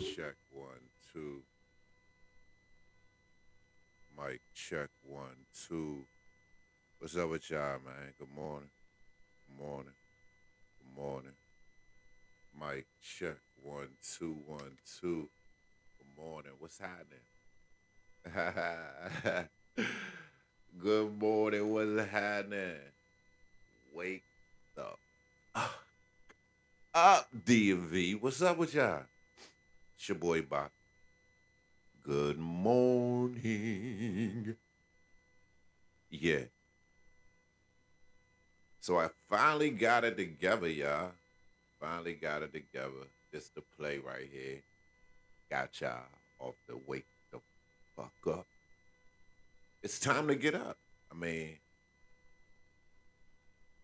Check one, two. Mic check one, two. What's up with y'all, man? Good morning. Good morning. Good morning. Mic check one, two, one, two. Good morning. What's happening? Good morning. What's happening? Wake up. Up DMV. What's up with y'all? It's your boy Bach. Good morning. Yeah. So I finally got it together, y'all. Finally got it together. This the play right here. Got y'all off the wake the fuck up. It's time to get up. I mean,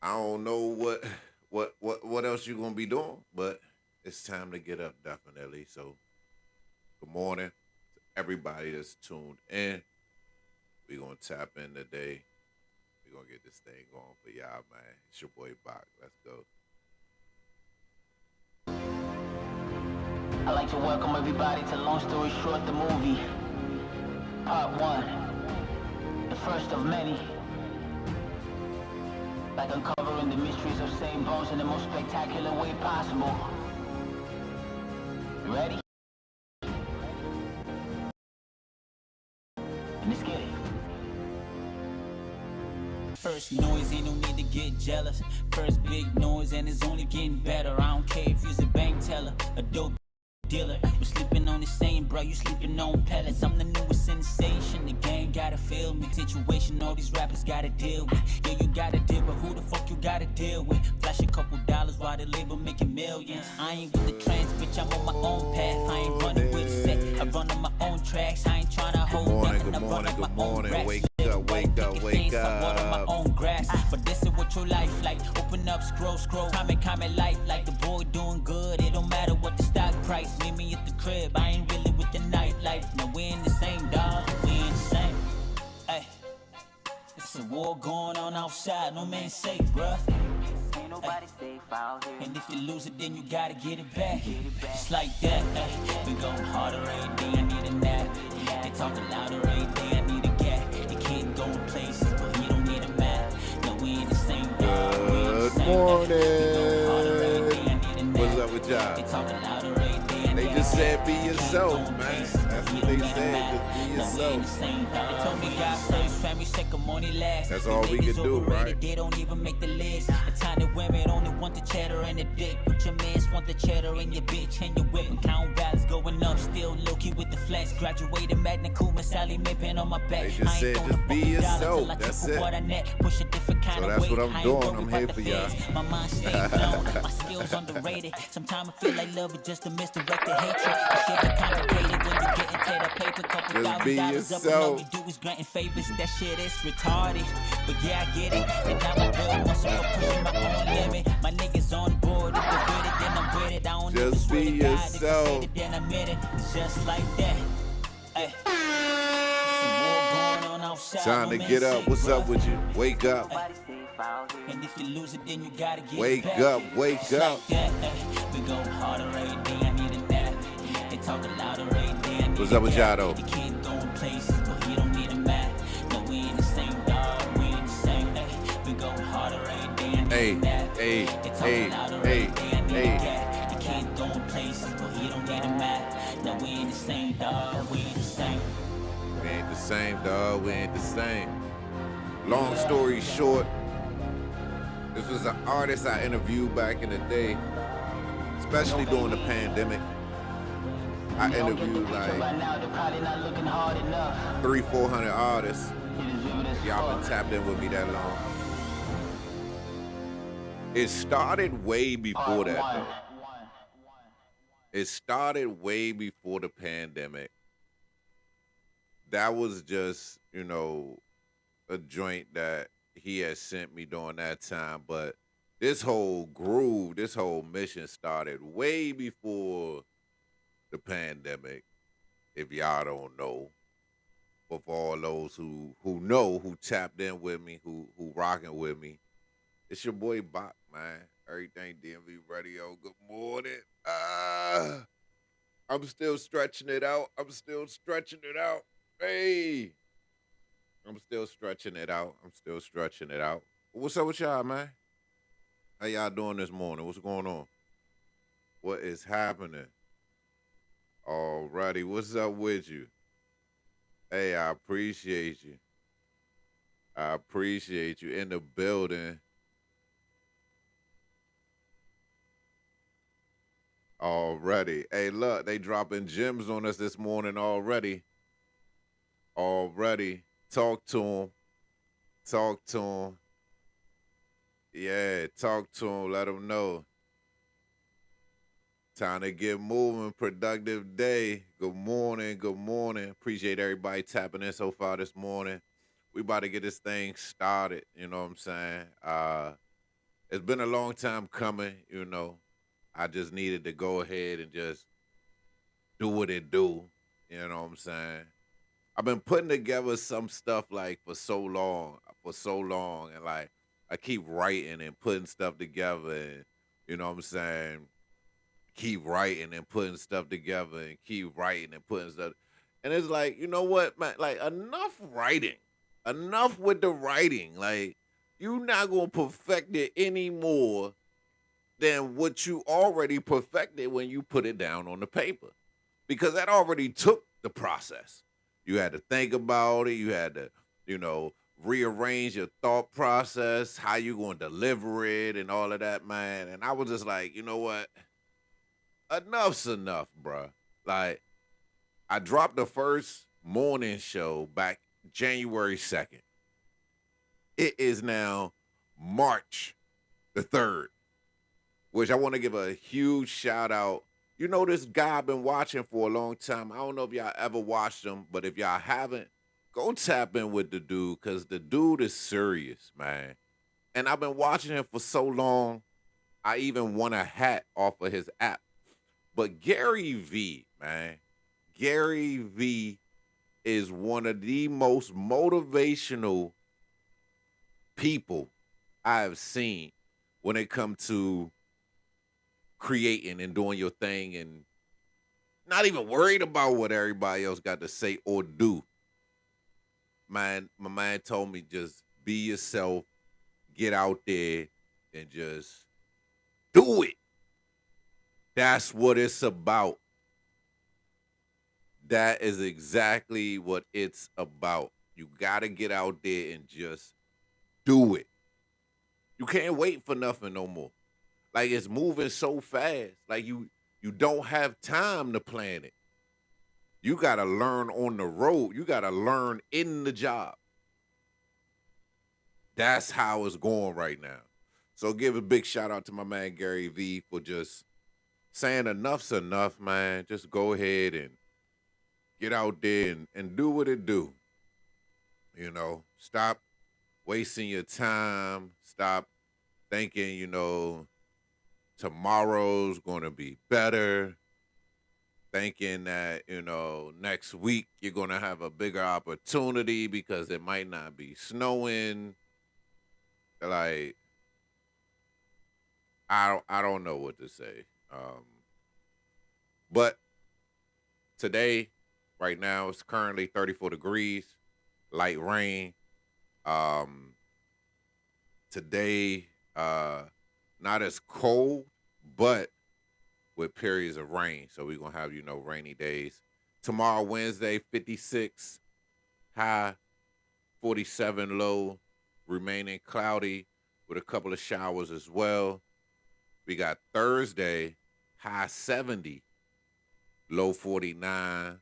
I don't know what else you gonna be doing, but it's time to get up definitely. So good morning to everybody that's tuned in. We gonna tap in today. We gonna get this thing going for y'all, man. It's your boy Bach. Let's go. I'd like to welcome everybody to Long Story Short, the movie. Part 1. The first of many. Like uncovering the mysteries of St. Bones in the most spectacular way possible. You ready? Let's get it. First noise, ain't no need to get jealous. First big noise, and it's only getting better. I don't care if you's a bank teller, a dope dealer. We're sleeping on the same, bro. You sleeping on pellets. I'm the newest sensation. The gang gotta feel me. Situation all these rappers gotta deal with. Yeah, you gotta deal with who the fuck you gotta deal with. Flash a couple dollars while the label making millions. I ain't with the trends, bitch. I'm on my own path. I ain't running with the set. I run on my own tracks. I ain't trying to hold nothing. I run on my own racks. Wake up, wake up, wake I water my up. own grass. But this is what your life like. Open up, scroll. Comment, like the boy doing good. It don't matter what the stock price. Meet me at the crib. I ain't really with the nightlife. No, we ain't the same, dog. We ain't the same. Hey, it's a war going on outside. No man safe, bruh. Ain't nobody safe out here. And if you lose it, then you gotta get it back. Just like that. Ay, we going harder every day. I need a nap. They talking louder every day. I need a gap. You can't go places, but you don't need a map. No, we ain't the same, dog. We ain't the Good same. morning. What's up with y'all? They talking louder every day. They just said be yourself, man. That's what they said. Just be yourself. They told me God first, family second, money last. That's all we can do, right? They don't even make the list. The time that women only want the cheddar and the dick. But your mans want the cheddar and your bitch and your whip. Account balance going up, still low key with the flex. Graduated magna cum, Sally Mappin on my back. They just said just be yourself. That's it. Push a different kind So of that's weight. what I'm I ain't doing. worried I'm about here the for y'all. feds. My mind stay blown. My skills underrated. Sometimes I feel like love is just a misdirected hatred. It shit get complicated when you get into the paper. Couple Just be $1,000 up and all yourself. you do is granting favors. That shit is retarded. But yeah, I get it. And now I build muscle for pushing my own limit. My niggas on board. If they're with it, then I'm with it. I don't even Just swear be to God. If you yourself. said it, then I meant it. It's just like that. Ay. Some war going on outside. Time No to man get up. safe, What's bruh. up with you? Wake up. Nobody safe out here. And if you lose it, then you gotta get Wake it back. up. Wake Just up. like that, we go harder every day. I need a nap. They talking louder every day. I need What's a up with gap. y'all, though? You can't go in places, but you don't need a map. No, we ain't the same, dog. We ain't the same. We go harder every day. I need Hey, a nap. hey, They talking hey, louder hey, every day. I need hey. a gap. You can't go in places, but you don't need a map. No, we ain't the same, dog. We ain't the same. We ain't the same, dog. We ain't the same. Long story short, this was an artist I interviewed back in the day, especially during the pandemic. I Don't get the interviewed picture like right now. They're probably not looking hard enough. 300-400 artists. It is vivid as Y'all been fuck. tapped in with me that long. It started way before Part that, 1. though. It started way before the pandemic. That was just, a joint that he had sent me during that time. But this whole groove, this whole mission started way before the pandemic. If y'all don't know, but for all those who know, who tapped in with me, who rocking with me, it's your boy Bach, man. Everything DMV Radio. Good morning. All I'm still stretching it out. I'm still stretching it out. Hey, I'm still stretching it out. I'm still stretching it out. What's up with y'all, man? How y'all doing this morning? What's going on? What is happening? Alrighty, what's up with you? Hey, I appreciate you. I appreciate you in the building. Already. Hey, look, they dropping gems on us this morning already. Already. Talk to them. Talk to them. Yeah, talk to them. Let them know. Time to get moving. Productive day. Good morning. Good morning. Appreciate everybody tapping in so far this morning. We about to get this thing started. You know what I'm saying? It's been a long time coming. You know, I just needed to go ahead and just do what it do. You know what I'm saying? I've been putting together some stuff like for so long, and like I keep writing and putting stuff together, and you know what I'm saying? Keep writing and putting stuff together, and keep writing and putting stuff. And it's like, you know what, man? Like enough writing, enough with the writing. Like you're not gonna perfect it anymore than what you already perfected when you put it down on the paper, because that already took the process. You had to think about it. You had to, you know, rearrange your thought process, how you going to deliver it, and all of that, man. And I was just like, you know what? Enough's enough, bruh. Like, I dropped the first morning show back January 2nd. It is now March the 3rd, which I want to give a huge shout out. You know, this guy I've been watching for a long time. I don't know if y'all ever watched him, but if y'all haven't, go tap in with the dude, because the dude is serious, man. And I've been watching him for so long, I even won a hat off of his app. But Gary V, man, Gary V is one of the most motivational people I've seen when it comes to creating and doing your thing and not even worried about what everybody else got to say or do. Man, my man told me just be yourself, get out there and just do it. That's what it's about. That is exactly what it's about. You got to get out there and just do it. You can't wait for nothing no more. Like it's moving so fast. Like you don't have time to plan it. You got to learn on the road. You got to learn in the job. That's how it's going right now. So give a big shout out to my man Gary V for just saying enough's enough, man. Just go ahead and get out there and do what it do. You know, stop wasting your time. Stop thinking, you know, tomorrow's going to be better. Thinking that, you know, next week you're going to have a bigger opportunity because it might not be snowing. Like, I don't know what to say. But today, right now, it's currently 34 degrees, light rain. Today, not as cold, but with periods of rain. So we're going to have, you know, rainy days. Tomorrow, Wednesday, 56 high, 47 low, remaining cloudy with a couple of showers as well. We got Thursday, high 70, low 49.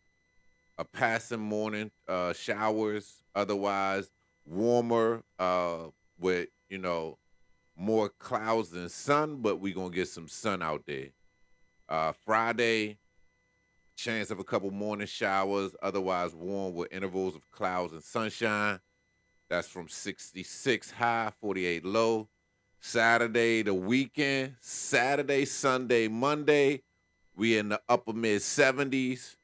A passing morning showers, otherwise warmer with, you know, more clouds than sun, but we're going to get some sun out there. Friday, chance of a couple morning showers, otherwise warm with intervals of clouds and sunshine. That's from 66 high, 48 low. Saturday, the weekend, Saturday, Sunday, Monday, we in the upper mid 70s.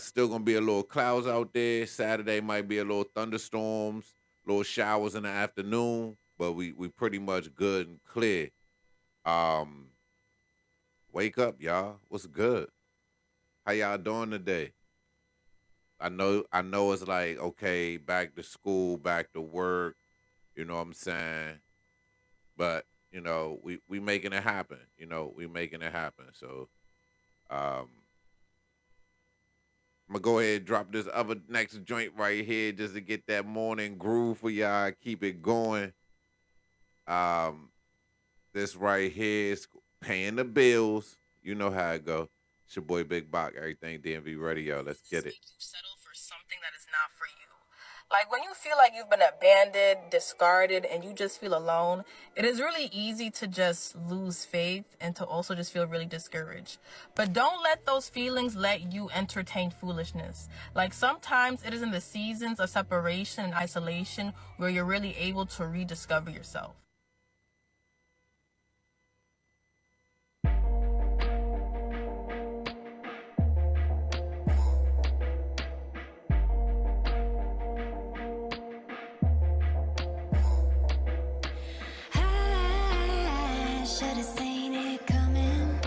Still gonna be a little clouds out there. Saturday might be a little thunderstorms, little showers in the afternoon, but we pretty much good and clear. Wake up, y'all. What's good? How y'all doing today? I know it's like, okay, back to school, back to work, you know what I'm saying? But, we making it happen. We making it happen. So um I'm gonna go ahead and drop this other next joint right here just to get that morning groove for y'all. Keep it going. Um, this right here is paying the bills. You know how it go. It's your boy Big Bach. Everything DMV Radio. Let's get it. Make you settle for something that is not for you. Like when you feel like you've been abandoned, discarded, and you just feel alone, it is really easy to just lose faith and to also just feel really discouraged. But don't let those feelings let you entertain foolishness. Like sometimes it is in the seasons of separation and isolation where you're really able to rediscover yourself. Should've seen it coming.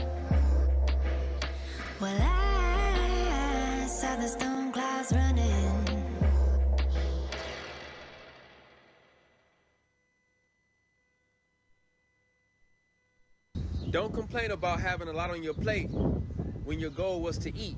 Well, I saw the storm clouds running. Don't complain about having a lot on your plate when your goal was to eat.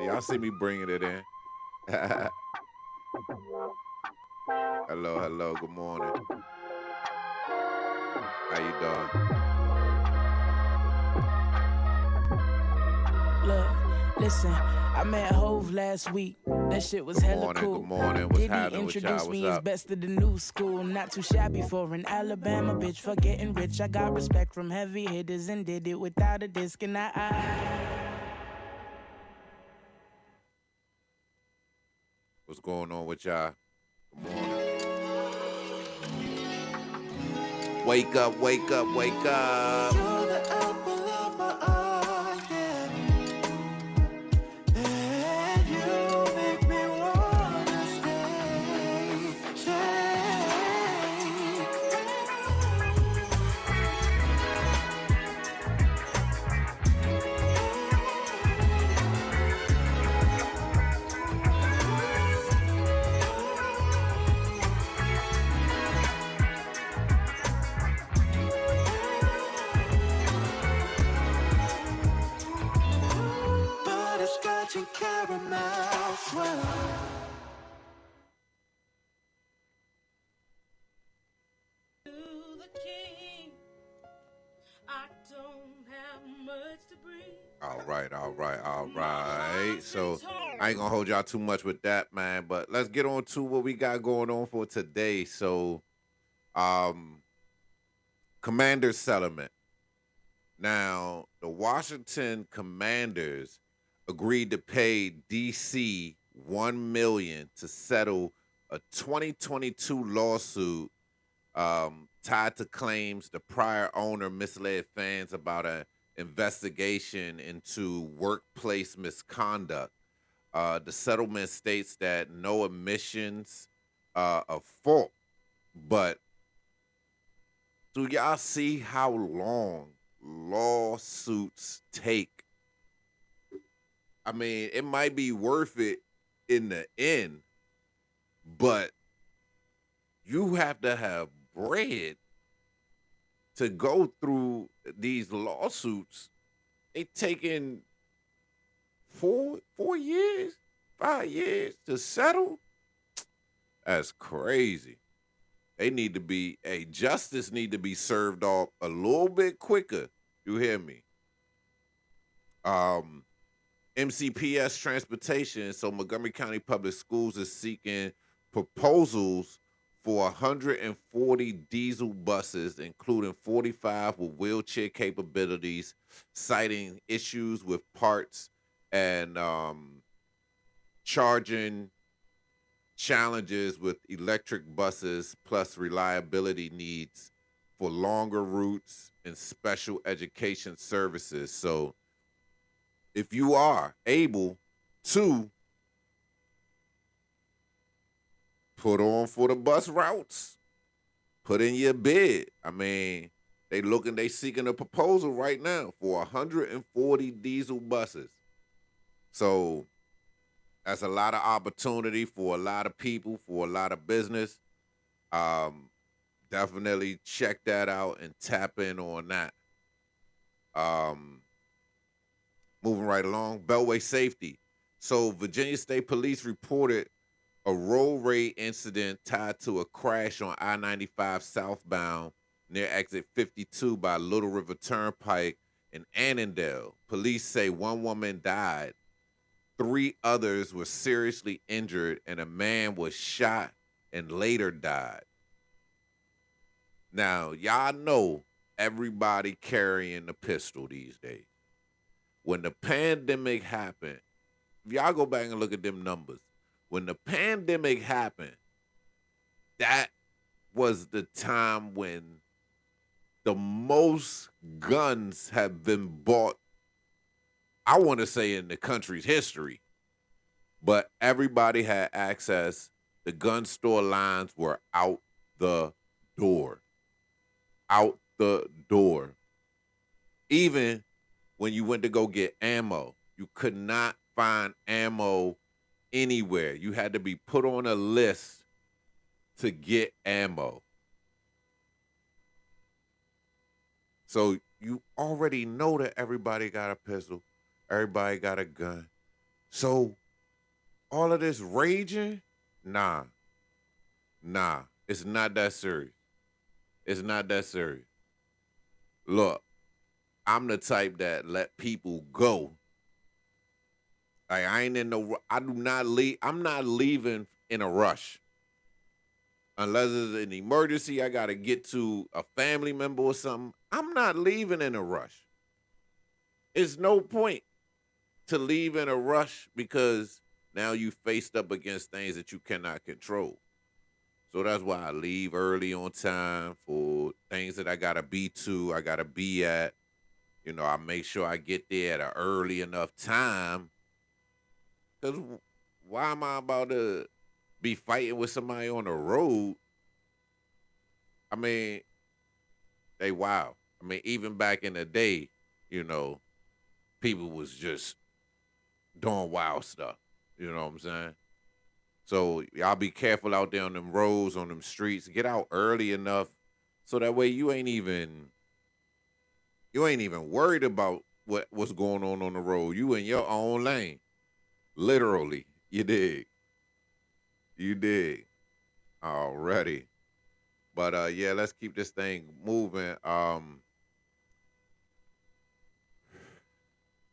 Y'all see me bringing it in. Hello. Good morning. How you doing? Look, listen, I met Hove last week. That shit was hella cool. Good morning. What's Diddy happening with y'all? introduced What's me as up? best of the new school. Not too shabby for an Alabama bitch. For getting rich, I got respect from heavy hitters and did it without a disc. And What's going on with y'all? Good morning. Wake up. You're the apple of my eye, yeah. And you make me wanna stay. Butterscotch and caramel swirl. To the king, I don't have much to bring. All right. So I ain't gonna hold y'all too much with that, man. But let's get on to what we got going on for today. So, Commander settlement. Now, the Washington Commanders agreed to pay DC $1 million to settle a 2022 lawsuit tied to claims the prior owner misled fans about an investigation into workplace misconduct. The settlement states that no admissions of fault, but do y'all see how long lawsuits take? I mean, it might be worth it in the end, but you have to have bread to go through these lawsuits. They taking 4 years, 5 years to settle. That's crazy. They need to be justice need to be served off a little bit quicker. You hear me? MCPS Transportation, so Montgomery County Public Schools is seeking proposals for 140 diesel buses, including 45 with wheelchair capabilities, citing issues with parts and charging challenges with electric buses, plus reliability needs for longer routes and special education services. So if you are able to put on for the bus routes. Put in your bid. I mean, they seeking a proposal right now for 140 diesel buses. So that's a lot of opportunity for a lot of people, for a lot of business. Um, Definitely check that out and tap in on that. Um, Moving right along, Beltway safety. So Virginia State Police reported a road rage incident tied to a crash on I-95 southbound near exit 52 by Little River Turnpike in Annandale. Police say one woman died, three others were seriously injured, and a man was shot and later died. Now, y'all know everybody carrying a pistol these days. When the pandemic happened, if y'all go back and look at them numbers, when the pandemic happened, that was the time when the most guns have been bought, I want to say, in the country's history. But everybody had access. The gun store lines were out the door. Out the door. Even when you went to go get ammo, you could not find ammo anywhere. You had to be put on a list to get ammo. So you already know that everybody got a pistol, everybody got a gun. So all of this raging, nah, it's not that serious. It's not that serious. Look, I'm the type that let people go. Like, I ain't in no, I do not leave. I'm not leaving in a rush. Unless it's an emergency, I got to get to a family member or something. I'm not leaving in a rush. It's no point to leave in a rush because now you faced up against things that you cannot control. So that's why I leave early on time for things that I got to be to, I got to be at. You know, I make sure I get there at an early enough time. Because why am I about to be fighting with somebody on the road? I mean, they wild. I mean, even back in the day, you know, people was just doing wild stuff. You know what I'm saying? So y'all be careful out there on them roads, on them streets. Get out early enough so that way you ain't even worried about what's going on the road. You in your own lane. Literally. You dig. You dig. Alrighty. But yeah, let's keep this thing moving.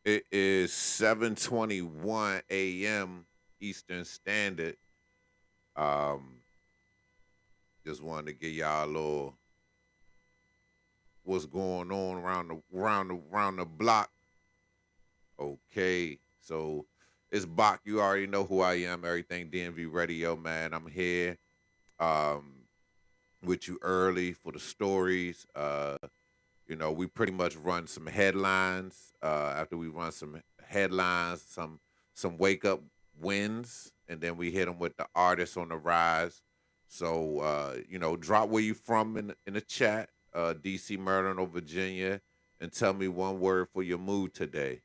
It is 7:21 a.m. Eastern Standard. Just wanted to give y'all a little what's going on around the block. Okay, so it's Bach. You already know who I am. Everything DMV Radio, man. I'm here with you early for the stories. You know, we pretty much run some headlines. After we run some headlines, some wake up wins, and then we hit them with the artists on the rise. So you know, drop where you from in the chat. DC, Maryland, or Virginia, and tell me one word for your mood today.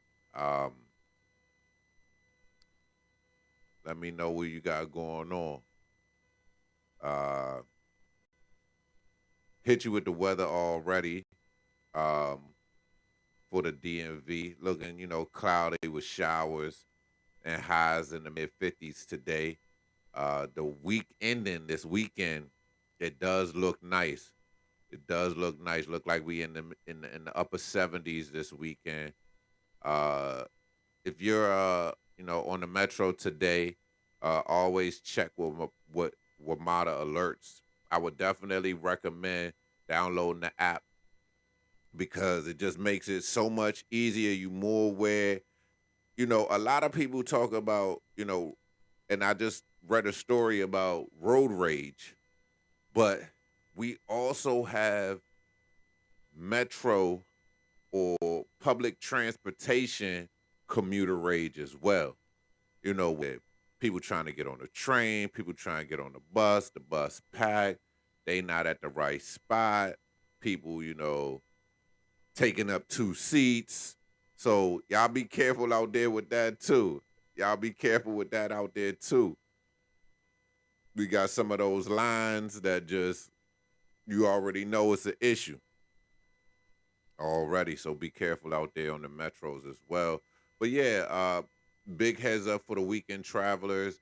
Let me know what you got going on. Hit you with the weather already for the DMV. Looking, you know, cloudy with showers and highs in the mid 50s today. The week ending this weekend, it does look nice. It does look nice. Look like we in the upper 70s this weekend. If you're you know, on the metro today, always check what WMATA alerts. I would definitely recommend downloading the app because it just makes it so much easier. You more aware. You know, a lot of people talk about, you know, and I just read a story about road rage, but we also have metro or public transportation commuter rage as well. You know, where People trying to get on the train, people trying to get on the bus packed, they not at the right spot, people, taking up 2 seats. So y'all be careful out there with that too. Y'all be careful with that out there too. We got some of those lines that just, you already know it's an issue already. So be careful out there on the metros as well. But yeah, big heads up for the weekend travelers.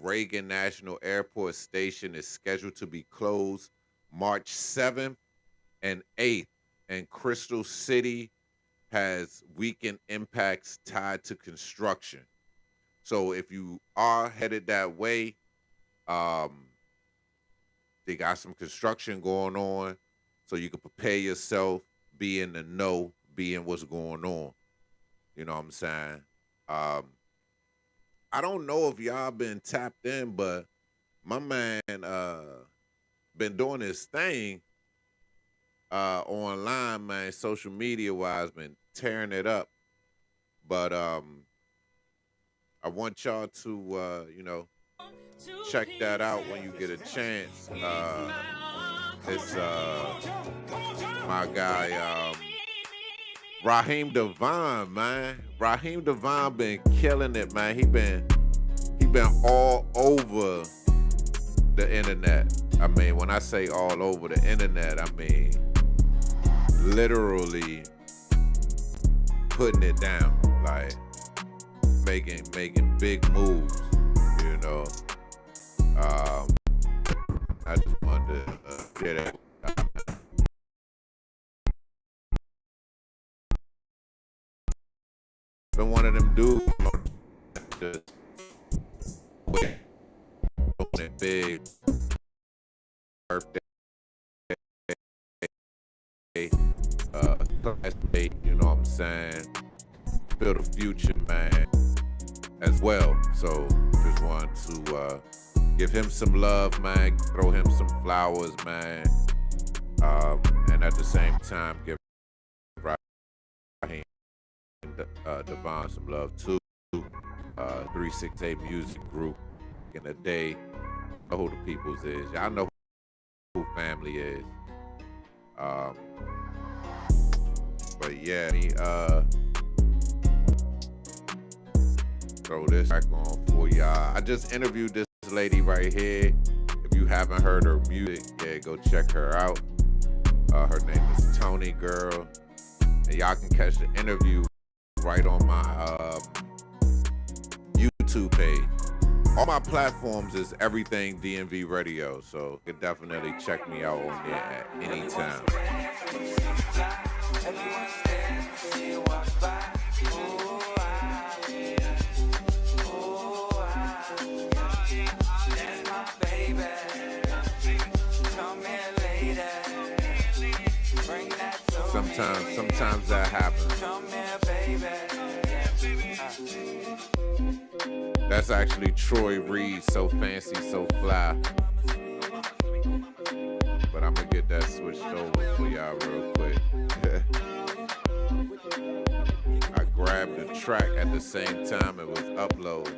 Reagan National Airport Station is scheduled to be closed March 7th and 8th. And Crystal City has weekend impacts tied to construction. So if you are headed that way, they got some construction going on, so you can prepare yourself, be in the know, be in what's going on. You know what I'm saying? I don't know if y'all been tapped in, but my man been doing his thing online, man, social media wise, been tearing it up. But I want y'all to check that out when you get a chance. It's my guy Raheem Devon, man. Raheem Devon been killing it, man. He been all over the internet. I mean, when I say all over the internet, I mean literally putting it down, like making big moves, you know. I just wanted to share that. Been one of them dudes just doing it big. Birthday, class day, you know what I'm saying? Feel the future, man, as well. So just wanted to give him some love, man. Throw him some flowers, man. And at the same time, give Raheem Devon some love too. 368 Music Group in the day. Know who the peoples is. Y'all know who family is. But yeah, throw this back on for y'all. I just interviewed this lady right here. If you haven't heard her music, yeah, go check her out. Her name is Tony Girl. And y'all can catch the interview right on my YouTube page. All my platforms is everything DMV Radio, so you can definitely check me out on there at any time. Sometimes that happens. That's actually Troy Reed, So Fancy, So Fly. But I'm gonna get that switched over for y'all real quick. I grabbed the track at the same time it was upload.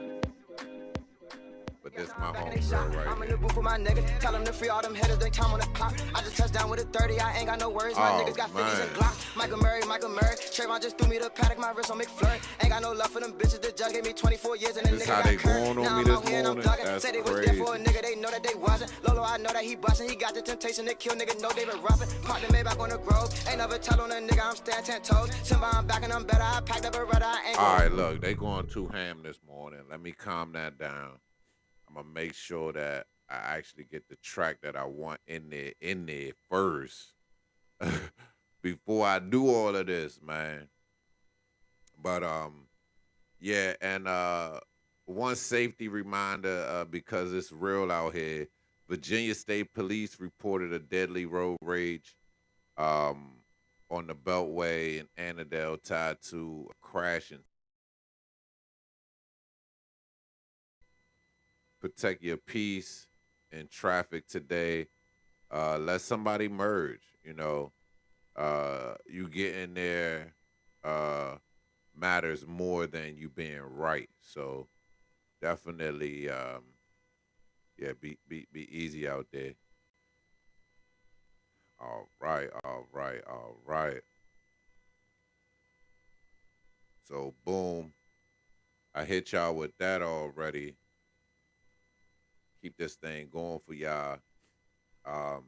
But this my homegirl right I'm in the booth with my nigga. Tell him to free all them headers, then time on the clock. I just touched down with a 30, I ain't got no worries. My niggas got 50s and Glocks. Michael Murray. Trayvon just threw me the paddock, my wrist on McFlurry. Ain't got no love for them bitches. The judge gave me 24 years and the nigga got curved. Now I'm out here and I'm thugging. Said they was there for a nigga, they know that they wasn't. Lolo, I know that he bustin'. He got the temptation to kill nigga, no David Ruffin. Parked the Maybach on the Grove. Ain't never tell on a nigga, I'm stand 10 toes. Simba, I'm back and I'm better. I packed up a rudder, I ain't. All right, look, they going too ham this morning. Let me calm that down. I'm gonna make sure that I actually get the track that I want in there first before I do all of this, man. But yeah, and one safety reminder because it's real out here. Virginia State Police reported a deadly road rage on the Beltway in Annandale tied to a crash and protect your peace in traffic today. Let somebody merge, you know. You get in there matters more than you being right. So definitely, yeah, be easy out there. All right, all right, all right. So boom, I hit y'all with that already. Keep this thing going for y'all. Um,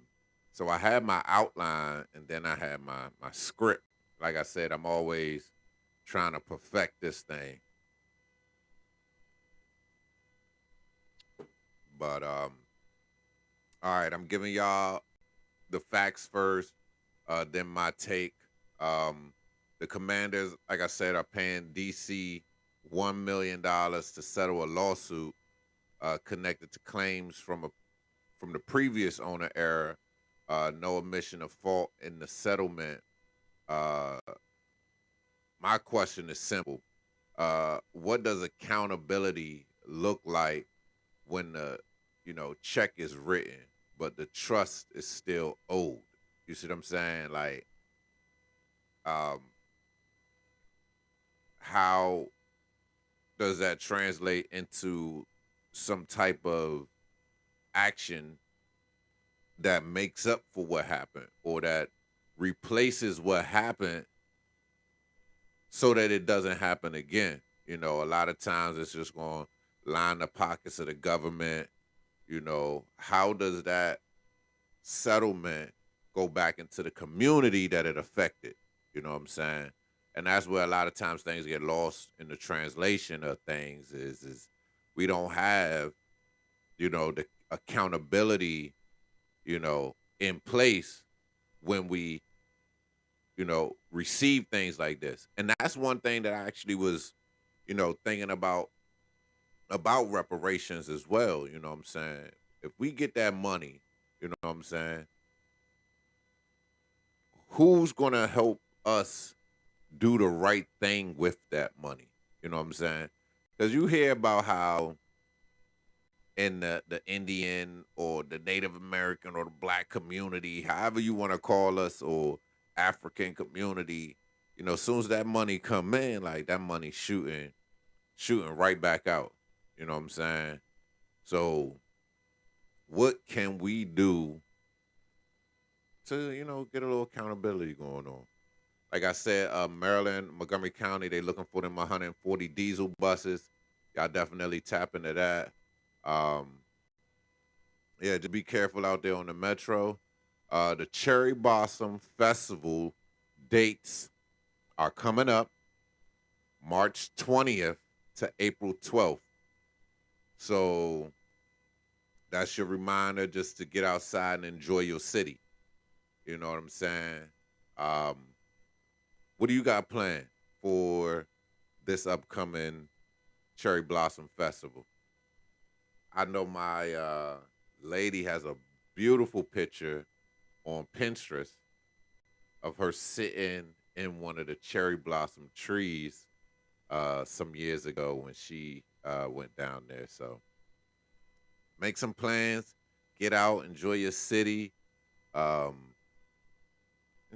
so I had my outline and then I had my script. Like I said, I'm always trying to perfect this thing. But all right, I'm giving y'all the facts first, then my take. The Commanders, like I said, are paying DC $1 million to settle a lawsuit connected to claims from the previous owner era. No admission of fault in the settlement. Uh, my question is simple: what does accountability look like when the check is written, but the trust is still owed? You see what I'm saying? Like, how does that translate into some type of action that makes up for what happened or that replaces what happened so that it doesn't happen again? A lot of times it's just going to line the pockets of the government. How does that settlement go back into the community that it affected? You know what I'm saying? And that's where a lot of times things get lost in the translation of things is we don't have, the accountability, in place when we, receive things like this. And that's one thing that I actually was, thinking about reparations as well. You know what I'm saying? If we get that money, you know what I'm saying? Who's going to help us do the right thing with that money? You know what I'm saying? Because you hear about how in the Indian or the Native American or the black community, however you want to call us, or African community, as soon as that money come in, like that money shooting right back out. You know what I'm saying? So what can we do to, get a little accountability going on? Like I said, Maryland, Montgomery County, they looking for them 140 diesel buses. Y'all definitely tap into that. Yeah, just be careful out there on the metro. The Cherry Blossom Festival dates are coming up March 20th to April 12th. So that's your reminder just to get outside and enjoy your city. You know what I'm saying? What do you got planned for this upcoming Cherry Blossom Festival? I know my lady has a beautiful picture on Pinterest of her sitting in one of the cherry blossom trees some years ago when she went down there. So make some plans, get out, enjoy your city, and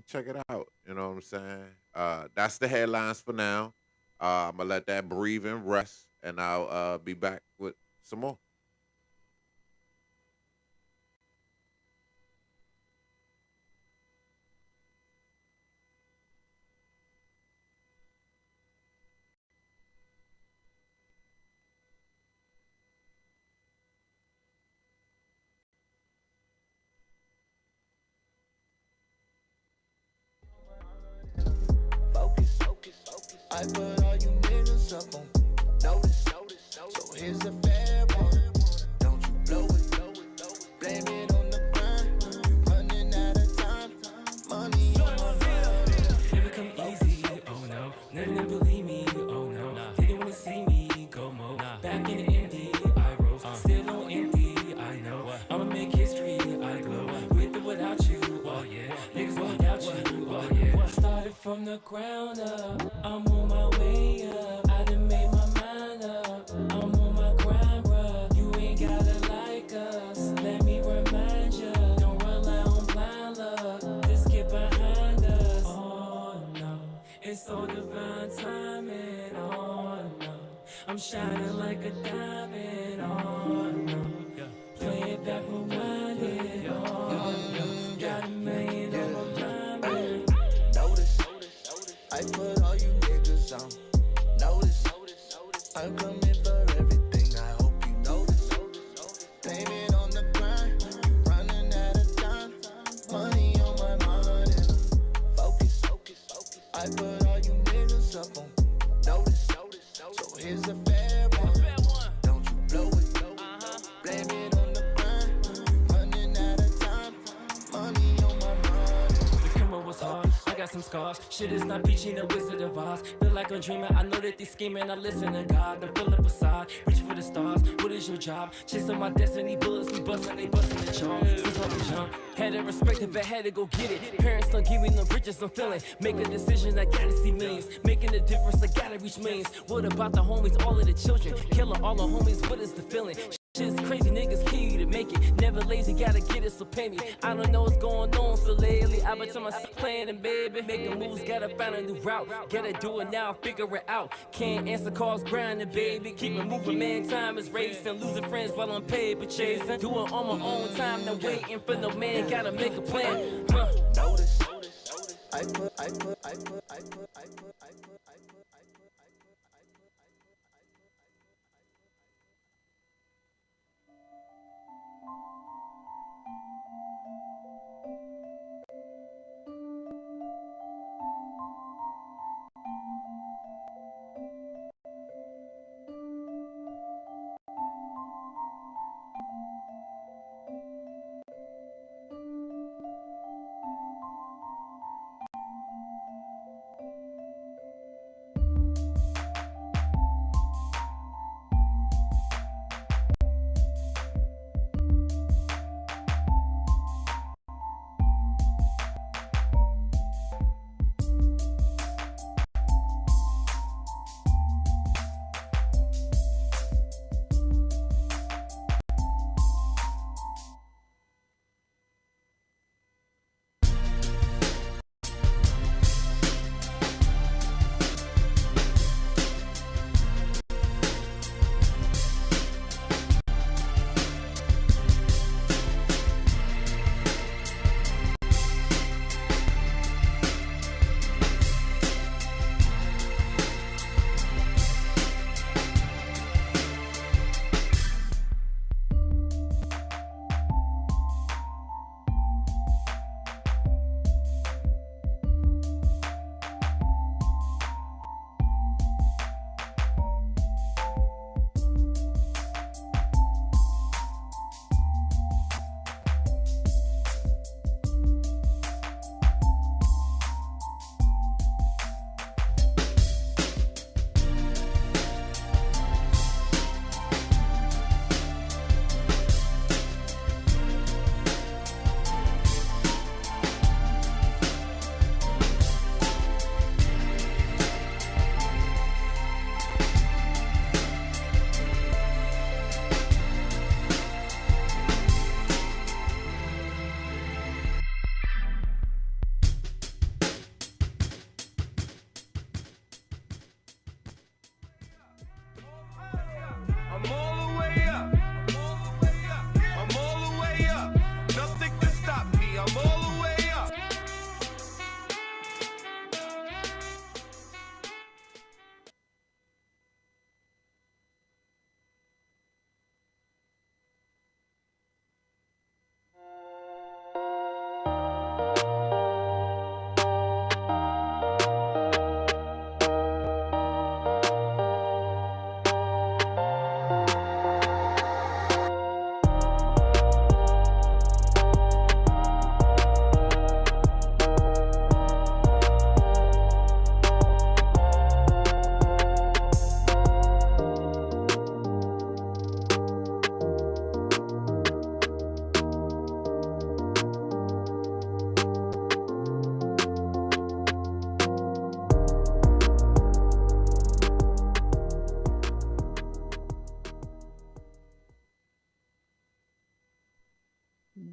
check it out. You know what I'm saying? That's the headlines for now. I'm going to let that breathe and rest, and I'll be back with some more. I put all you niggas up on notice. So here's the fair one. Don't you blow it. Blame it on the grind. You running out of time. Money on my mind. Never come easy, oh no. None of them believe me, oh no. They didn't wanna see me go mo. Back in the empty, I rose. Still on empty, I know. I'ma make history, I glow. With or without you, oh yeah. Niggas won't doubt you, oh yeah. Started from the ground up. I'm on my way up. I done made my mind up. I'm on my grind, bruh. You ain't gotta like us. Let me remind ya. Don't rely on blind love. Just get behind us. Oh no, it's so divine timing. Oh no, I'm shining like a diamond. Oh, no. Play it back, rewind it. Oh, no. Got a million on my mind. Notice, I put all you niggas on. Notice, I'm coming for everything. I hope you notice. Blame it on the grind. You running out of time. Money on my mind and focus. I put all you niggas up on notice. So here's a fair one. Don't you blow it. Blame it on the grind. You running out of time. Money on my mind. The camera was hard, I got some scars. Shit is not peachy, the Wizard of Oz. Feel like I'm dreaming, I know that they scheming. I listen to God, then fill up a side. Reach for the stars, what is your job? Chasing my destiny, bullets we bustin', they bustin' the charm. Since I was young, had to respect it, but had to go get it. Parents don't give me no riches, I'm feeling. Make a decision, I gotta see millions. Making a difference, I gotta reach millions. What about the homies, all of the children? Killing all the homies, what is the feeling? Shit's crazy, niggas kill you to make it. Never lazy, gotta get it, so pay me. I don't know what's going on, so lately I've been to myself planning, baby. Making moves, gotta find a new route. Gotta do it now, figure it out. Can't answer calls, grinding, baby. Keep it moving, man, time is racing. Losing friends while I'm paper chasing. Doing on my own time, no waiting for no man. Gotta make a plan. Notice, I put.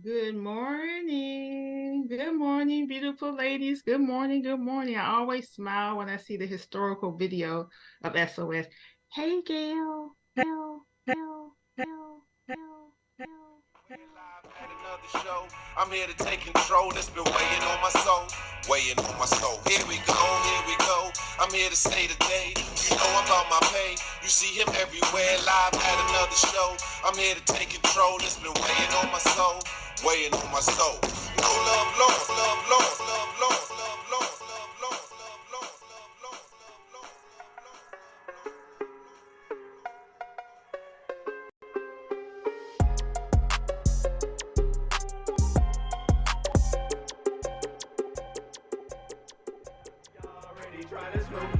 Good morning. Good morning, beautiful ladies. Good morning. Good morning. I always smile when I see the historical video of SOS. Hey, Gail. Gail. Gail. Gail. Gail. Gail. At another show, I'm here to take control. That's been weighing on my soul, weighing on my soul. Here we go, here we go. I'm here to say today, you know I'm about my pay. You see him everywhere, live at another show. I'm here to take control. That's been weighing on my soul, weighing on my soul. No love lost, love lost, love lost, love lost, love lost, love lost, love lost, love lost.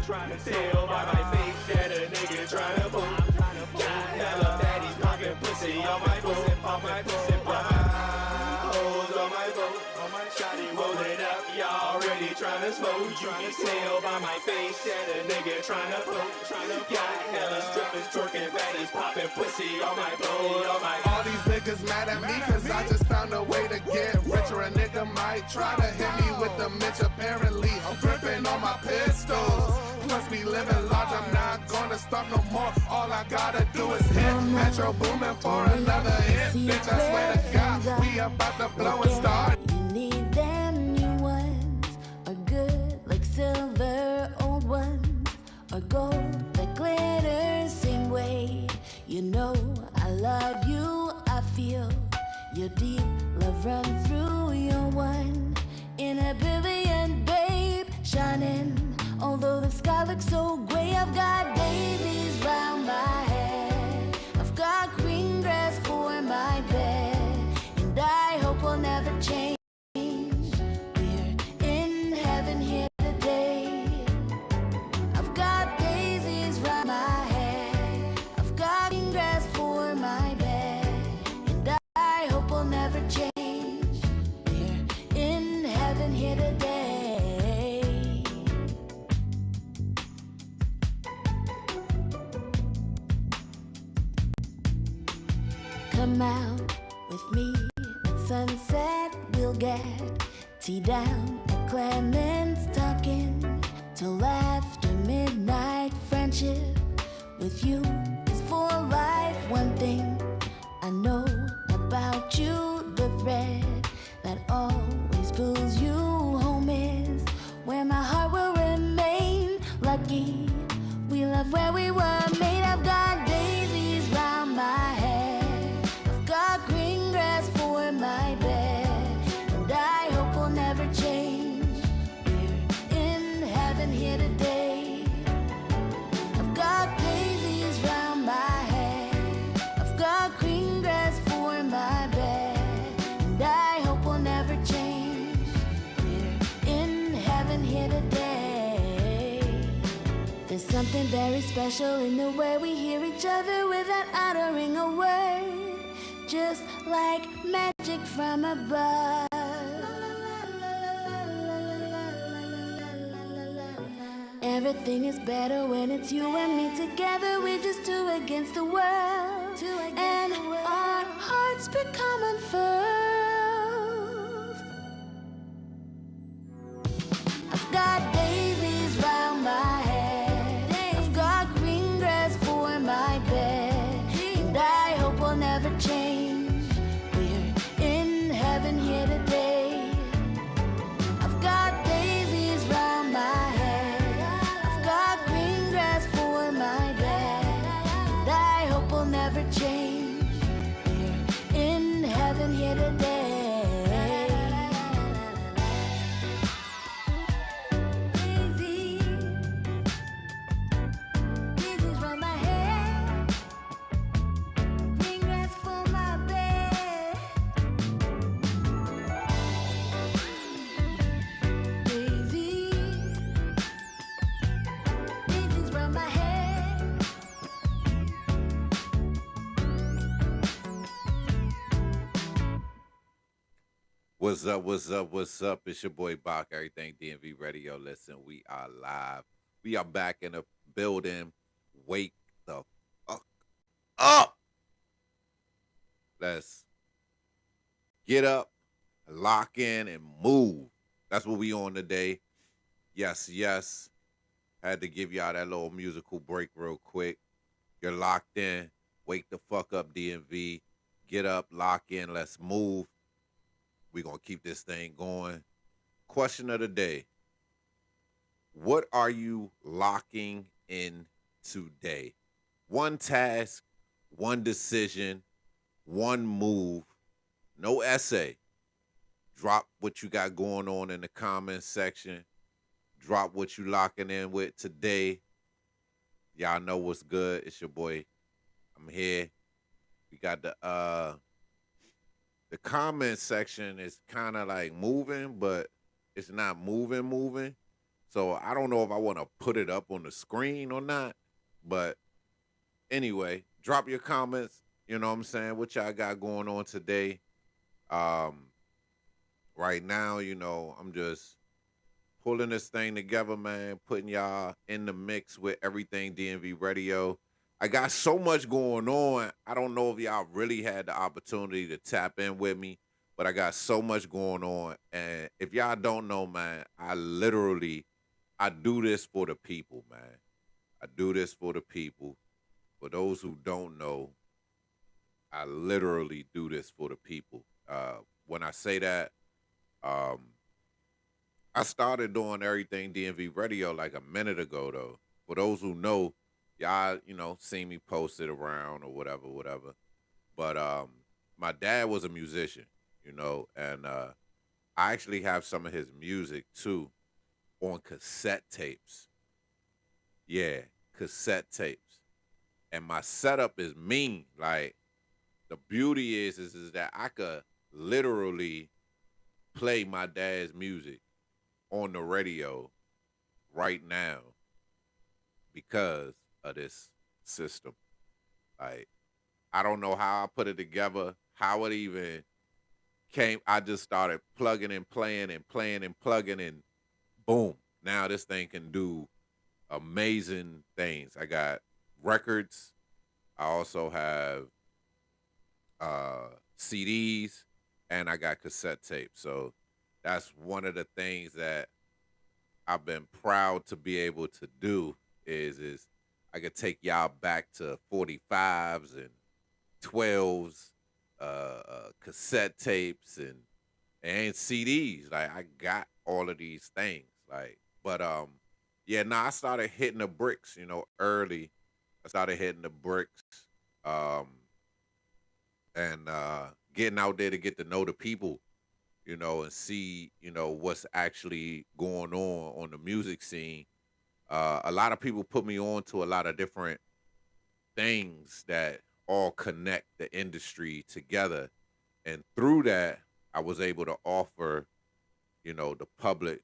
Trying to tell by my face that a nigga trying to boom. Hella fatties popping pussy on my boat, on my pussy, on my hoes on my boat, on my shawty roll it up. Y'all ready trying to smoke? You can tell by my face that a nigga trying to poke, trying to got hella strippers twerking fatties popping pussy on my boat, on my. All these niggas mad at me cause I just found a way to get richer. A nigga might try to hit me with the Mitch. Apparently I'm gripping on my pistols. Must be living large, I'm not gonna stop no more. All I gotta do is hit Metro booming for another hit. Bitch, I swear to God, we about to blow and start. You need them new ones, or good like silver, old ones, or gold that glitters same way. You know I love you, I feel your deep love run through your one in a billion, babe, shining. Although the sky looks so gray, I've got daisies round my head. I've got green grass for my bed, and I hope we'll never change. We're in heaven here today. I've got daisies round my head. I've got green grass for my bed, and I hope we'll never change. We're in heaven here today. Come out with me at sunset, we'll get tea down at Clemens, talking till after midnight. Friendship with you is for life. One thing I know about you, the thread that always pulls you home is where my heart will remain. Lucky we love where we were made. I've got daisies round my head. I've got green grass for my bed, and I hope we'll never change. We're in heaven here today. I've got daisies round my head. I've got green grass for my bed, and I hope we'll never change. We're in heaven here today. There's something very special in the way we hear each other without uttering a word, just like magic from above. Everything is better when it's you and me together. We're just two against the world, and our hearts become unfurled. I've got daisies round my head. I've got green grass for my bed, and I hope we'll never change. We're in heaven here today. I've got daisies round my head. I've got green grass for my bed, and I hope we'll never change. We're in heaven here today. Daisies round my head. Green grass for my bed. Daisies round my head. What's up, what's up, what's up? It's your boy Bach, Everything DMV Radio. Listen, we are live. We are back in the building. Wake the fuck up. Let's get up, lock in, and move. That's what we on today. Yes, yes. Had to give y'all that little musical break real quick. You're locked in. Wake the fuck up, DMV. Get up, lock in, let's move. We're going to keep this thing going. Question of the day. What are you locking in today? One task, one decision, one move, no essay. Drop what you got going on in the comments section. Drop what you locking in with today. Y'all know what's good. It's your boy. I'm here. We got the comment section is kind of like moving, but it's not moving. So I don't know if I want to put it up on the screen or not. But anyway, drop your comments. You know what I'm saying? What y'all got going on today? Right now, you know, I'm just pulling this thing together, man, putting y'all in the mix with everything DMV Radio. I got so much going on. I don't know if y'all really had the opportunity to tap in with me, but I got so much going on. And if y'all don't know, man, I do this for the people, man. I do this for the people. For those who don't know, I literally do this for the people. When I say that, I started doing everything DMV Radio like a minute ago, though. For those who know, y'all, you know, see me posted around or whatever. But my dad was a musician, you know, and I actually have some of his music too on cassette tapes. Yeah, cassette tapes. And my setup is mean. Like, the beauty is that I could literally play my dad's music on the radio right now because of this system. Like, I don't know how I put it together, how it even came. I just started plugging and playing and plugging, and boom. Now this thing can do amazing things. I got records. I also have CDs, and I got cassette tapes. So that's one of the things that I've been proud to be able to do is I could take y'all back to 45s and 12s, cassette tapes and CDs. Like, I got all of these things. Like, but yeah, I started hitting the bricks, you know, early. I started hitting the bricks, and getting out there to get to know the people, you know, and see, you know, what's actually going on the music scene. A lot of people put me on to a lot of different things that all connect the industry together. And through that, I was able to offer, you know, the public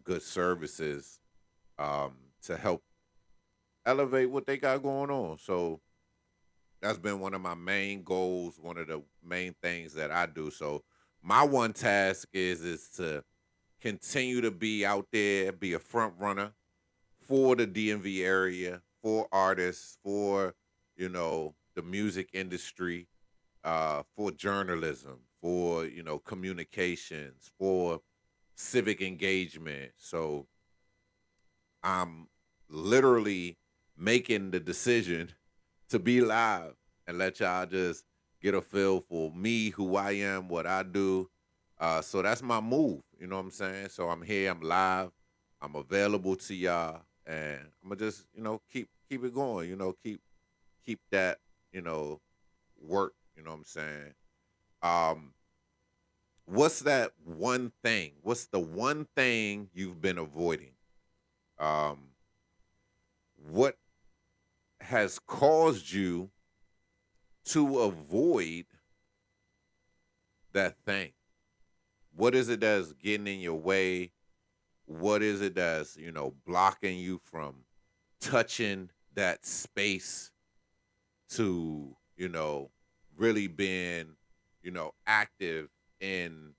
good services to help elevate what they got going on. So that's been one of my main goals, one of the main things that I do. So my one task is to continue to be out there, be a front runner for the DMV area, for artists, for, you know, the music industry, for journalism, for, you know, communications, for civic engagement. So I'm literally making the decision to be live and let y'all just get a feel for me, who I am, what I do. So that's my move, you know what I'm saying? So I'm here, I'm live, I'm available to y'all, and I'm gonna just, you know, keep it going, you know, keep that, you know, work, you know what I'm saying? What's that one thing? What's the one thing you've been avoiding? What has caused you to avoid that thing? What is it that's getting in your way? What is it that's, you know, blocking you from touching that space to, you know, really being, you know, active in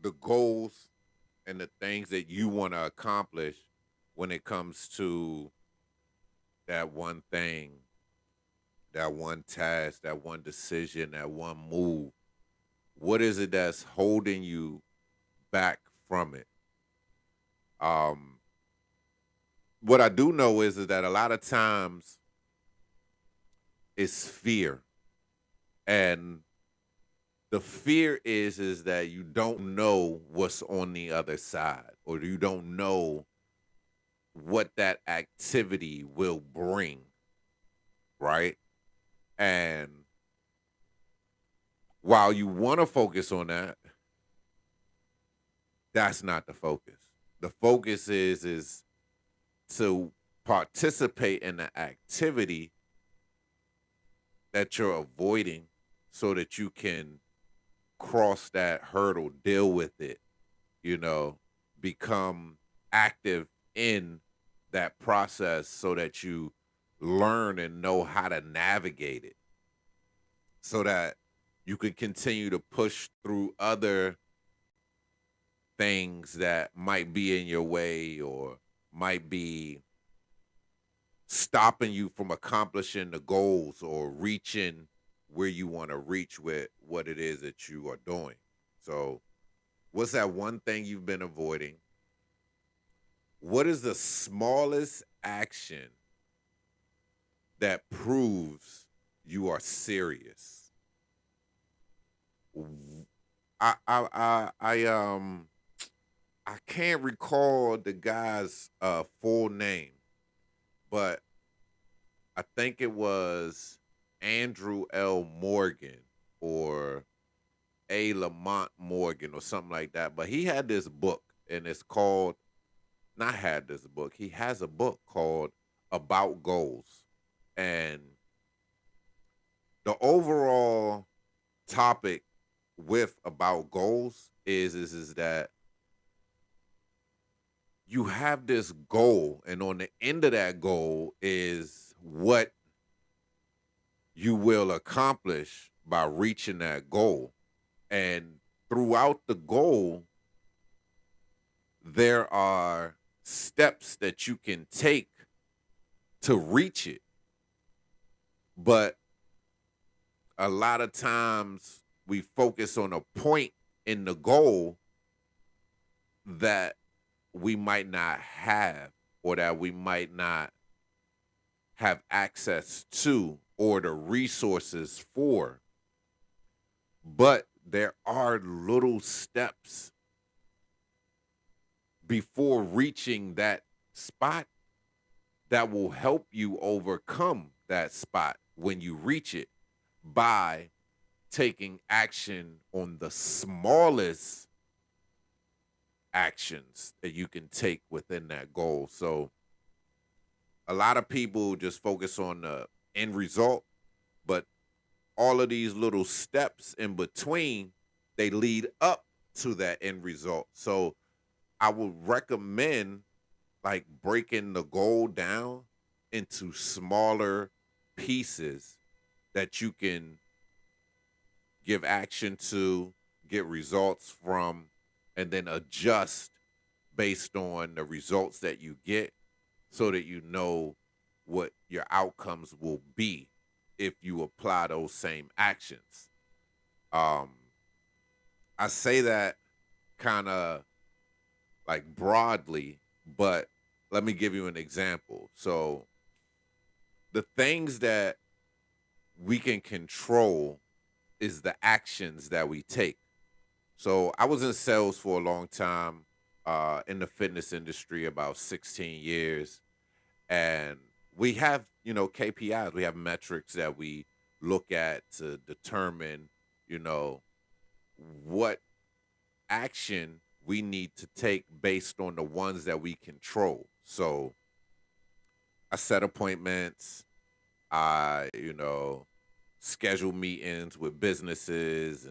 the goals and the things that you want to accomplish when it comes to that one thing, that one task, that one decision, that one move? What is it that's holding you back from it? What I do know is that a lot of times is fear. And the fear is that you don't know what's on the other side, or you don't know what that activity will bring, right? And while you want to focus on that, that's not the focus. The focus is to participate in the activity that you're avoiding so that you can cross that hurdle, deal with it, become active in that process so that you learn and know how to navigate it so that you can continue to push through other things that might be in your way or might be stopping you from accomplishing the goals or reaching where you want to reach with what it is that you are doing. So, what's that one thing you've been avoiding? What is the smallest action that proves you are serious? I can't recall the guy's full name, but I think it was Andrew L. Morgan or A. Lamont Morgan or something like that. But he had this book, and it's called, not had this book, he has a book called About Goals. And the overall topic with About Goals is that you have this goal, and on the end of that goal is what you will accomplish by reaching that goal. And throughout the goal, there are steps that you can take to reach it. But a lot of times we focus on a point in the goal that we might not have, or that we might not have access to, or the resources for. But there are little steps before reaching that spot that will help you overcome that spot when you reach it by taking action on the smallest actions that you can take within that goal. So a lot of people just focus on the end result, but all of these little steps in between, they lead up to that end result. So I would recommend like breaking the goal down into smaller pieces that you can give action to, get results from, and then adjust based on the results that you get so that you know what your outcomes will be if you apply those same actions. I say that kind of like broadly, but let me give you an example. So the things that we can control is the actions that we take. So I was in sales for a long time, in the fitness industry, about 16 years. And we have, KPIs. We have metrics that we look at to determine, what action we need to take based on the ones that we control. So I set appointments, I, schedule meetings with businesses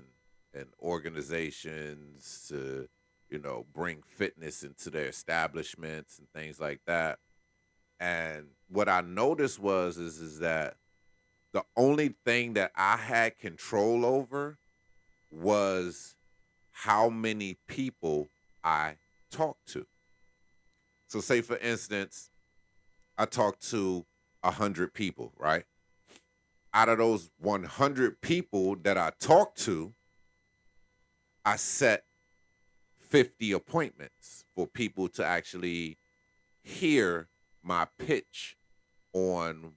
and organizations to, bring fitness into their establishments and things like that. And what I noticed is that the only thing that I had control over was how many people I talked to. So say, for instance, I talked to 100 people, right? Out of those 100 people that I talked to, I set 50 appointments for people to actually hear my pitch on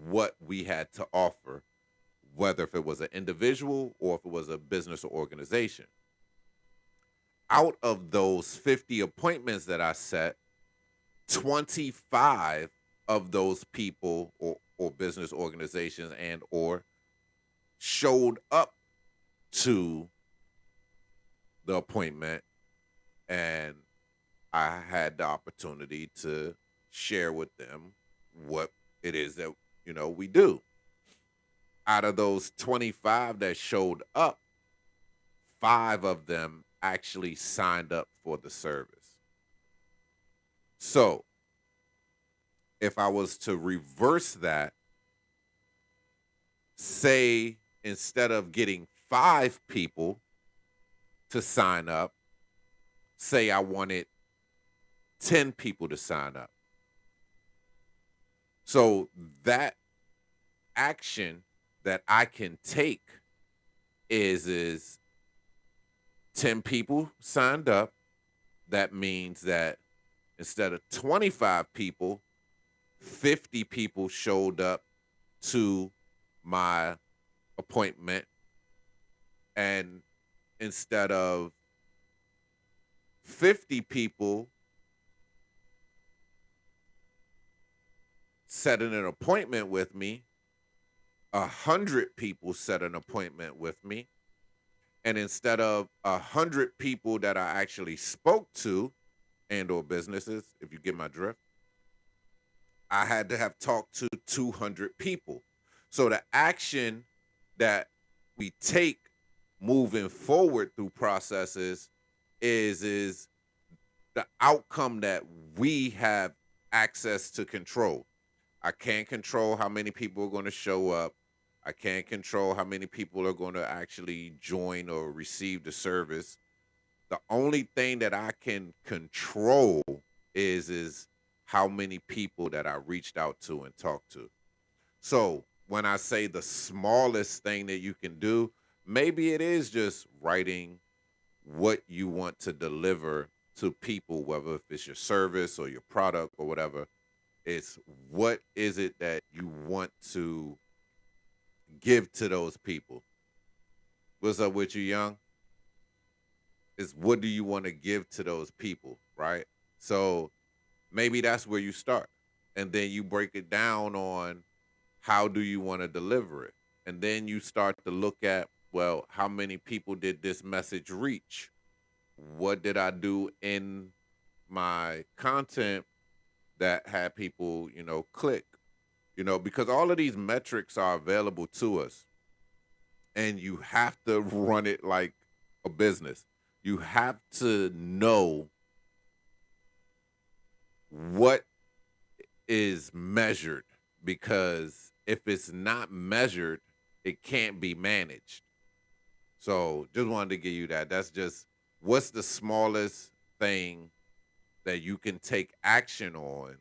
what we had to offer, whether if it was an individual or if it was a business or organization. Out of those 50 appointments that I set, 25 of those people or business organizations and or showed up to the appointment, and I had the opportunity to share with them what it is that we do. Out of those 25 that showed up, 5 of them actually signed up for the service. So if I was to reverse that, say instead of getting 5 people to sign up, say I wanted 10 people to sign up. So that action that I can take is 10 people signed up. That means that instead of 25 people, 50 people showed up to my appointment. And instead of 50 people setting an appointment with me, 100 people set an appointment with me. And instead of 100 people that I actually spoke to and or businesses, if you get my drift, I had to have talked to 200 people. So the action that we take moving forward through processes is the outcome that we have access to control. I can't control how many people are going to show up. I can't control how many people are going to actually join or receive the service. The only thing that I can control is how many people that I reached out to and talked to. So when I say the smallest thing that you can do, maybe it is just writing what you want to deliver to people, whether if it's your service or your product or whatever. It's what is it that you want to give to those people. What's up with you, Young? It's what do you want to give to those people, right? So maybe that's where you start. And then you break it down on how do you want to deliver it. And then you start to look at, well, how many people did this message reach? What did I do in my content that had people, click? Because all of these metrics are available to us. And you have to run it like a business. You have to know what is measured, because if it's not measured, it can't be managed. So just wanted to give you that. That's just what's the smallest thing that you can take action on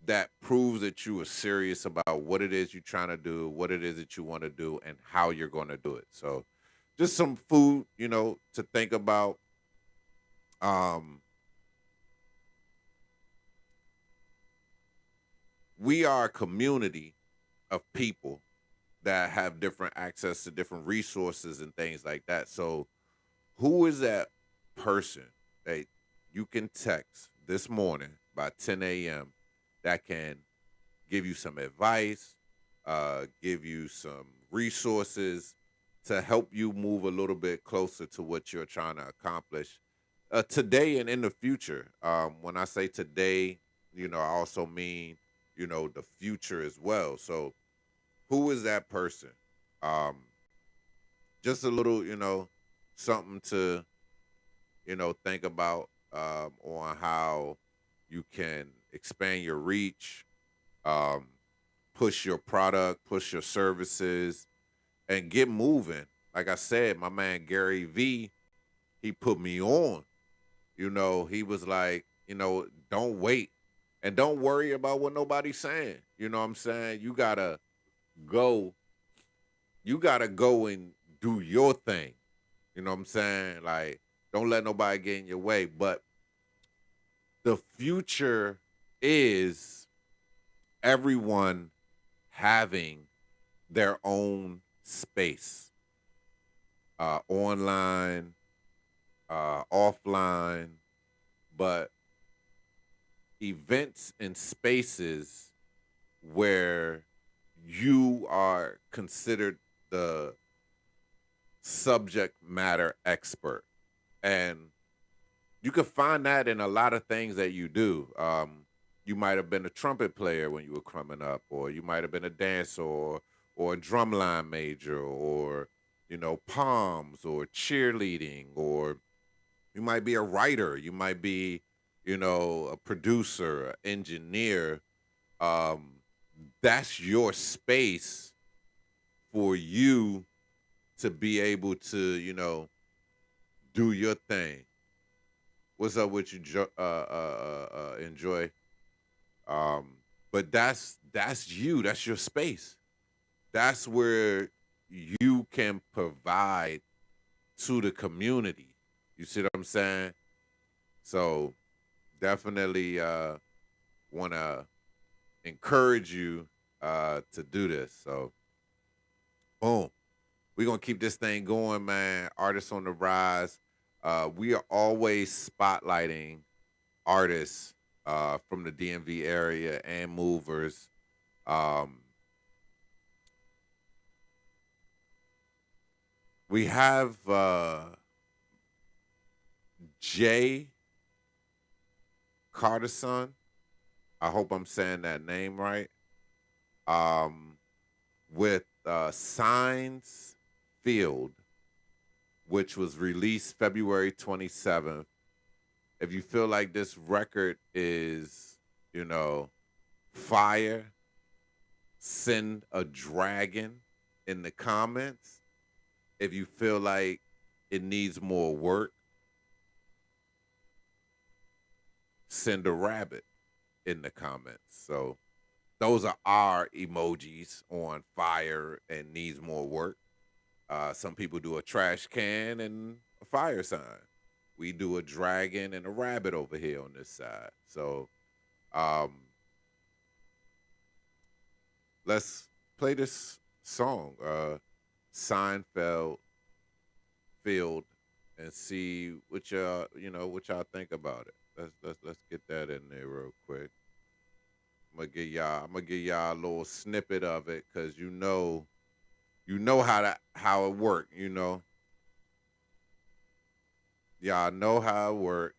that proves that you are serious about what it is you're trying to do, what it is that you want to do, and how you're going to do it. So just some food, to think about. We are a community of people that have different access to different resources and things like that. So who is that person that you can text this morning by 10 a.m. that can give you some advice, give you some resources to help you move a little bit closer to what you're trying to accomplish today and in the future? When I say today, I also mean, the future as well. So who is that person? Just a little, something to, think about on how you can expand your reach, push your product, push your services, and get moving. Like I said, my man Gary V, he put me on. He was like, don't wait. And don't worry about what nobody's saying. You know what I'm saying? You gotta go and do your thing. You know what I'm saying? Like, don't let nobody get in your way. But the future is everyone having their own space, online, offline, but events and spaces where you are considered the subject matter expert. And you can find that in a lot of things that you do. You might have been a trumpet player when you were coming up, or you might have been a dancer, or a drumline major, or palms, or cheerleading, or you might be a writer, you might be, a producer, an engineer. That's your space for you to be able to, do your thing. What's up with you, Enjoy? But that's you. That's your space. That's where you can provide to the community. You see what I'm saying? So definitely want to encourage you to do this. So boom. We're going to keep this thing going, man. Artists on the rise. We are always spotlighting artists from the DMV area and movers. We have Jay Carterson. I hope I'm saying that name right. With Signs Field, which was released February 27th. If you feel like this record is, fire, send a dragon in the comments. If you feel like it needs more work, send a rabbit in the comments. So those are our emojis on fire and needs more work. Some people do a trash can and a fire sign. We do a dragon and a rabbit over here on this side. So let's play this song, Seinfeld Field, and see what y'all think about it. Let's get that in there real quick. I'm gonna give y'all a little snippet of it, because you know how it worked, Y'all know how it worked.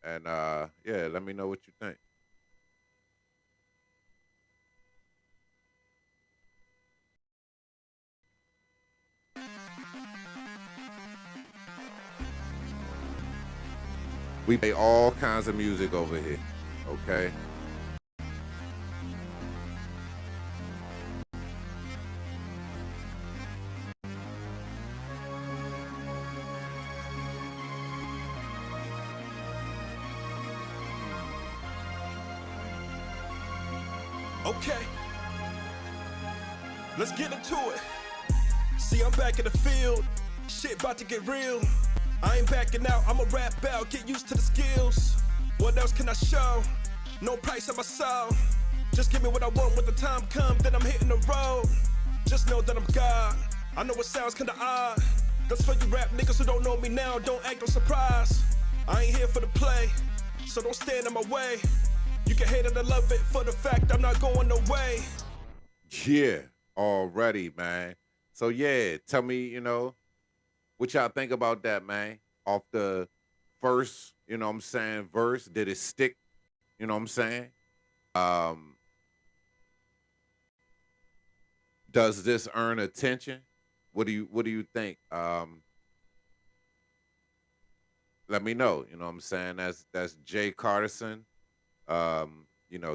And yeah, let me know what you think. We play all kinds of music over here, okay? Okay, let's get into it. See, I'm back in the field. Shit about to get real. I ain't backing out, I'ma rap out, get used to the skills. What else can I show? No price on my soul. Just give me what I want when the time comes, then I'm hitting the road. Just know that I'm God. I know it sounds kinda odd. That's for you rap niggas who don't know me now, don't act no surprise. I ain't here for the play, so don't stand in my way. You can hate it or love it for the fact I'm not going away. Yeah, already, man. So yeah, tell me, what y'all think about that, man? Off the first, verse, did it stick? You know what I'm saying? Does this earn attention? What do you think? Let me know. You know what I'm saying? That's Jay Carterson.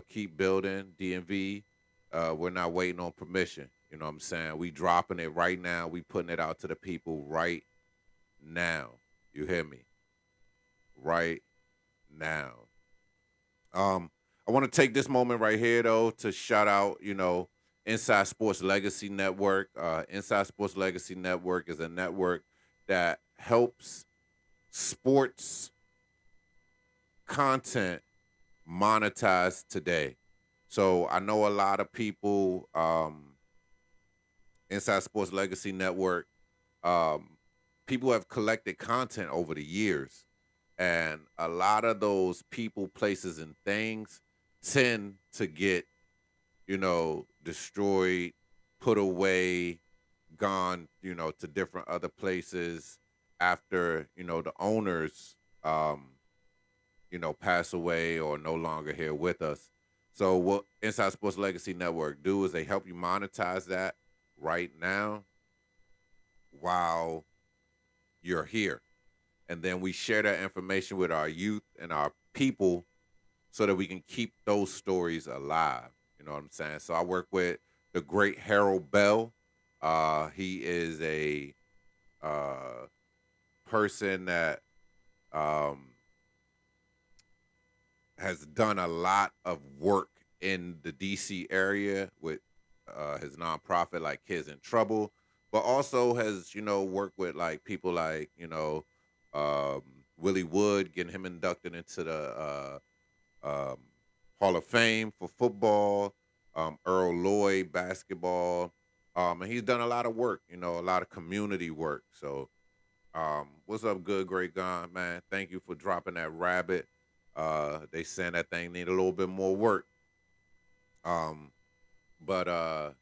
Keep building DMV. We're not waiting on permission. You know what I'm saying? We dropping it right now. We putting it out to the people right now. You hear me? Right now. I want to take this moment right here, though, to shout out, Inside Sports Legacy Network. Inside Sports Legacy Network is a network that helps sports content monetize today. So I know a lot of people, inside Sports Legacy Network, um, people have collected content over the years, and a lot of those people, places, and things tend to get, destroyed, put away, gone, to different other places after, the owners, pass away or no longer here with us. So what Inside Sports Legacy Network do is they help you monetize that right now while you're here. And then we share that information with our youth and our people so that we can keep those stories alive. You know what I'm saying? So I work with the great Harold Bell. He is a person that has done a lot of work in the DC area with his nonprofit, like Kids in Trouble, but also has, worked with like people like, Willie Wood, getting him inducted into the Hall of Fame for football, Earl Lloyd basketball. And he's done a lot of work, a lot of community work. So what's up, Good Great Gone, man? Thank you for dropping that rabbit. They saying that thing need a little bit more work. But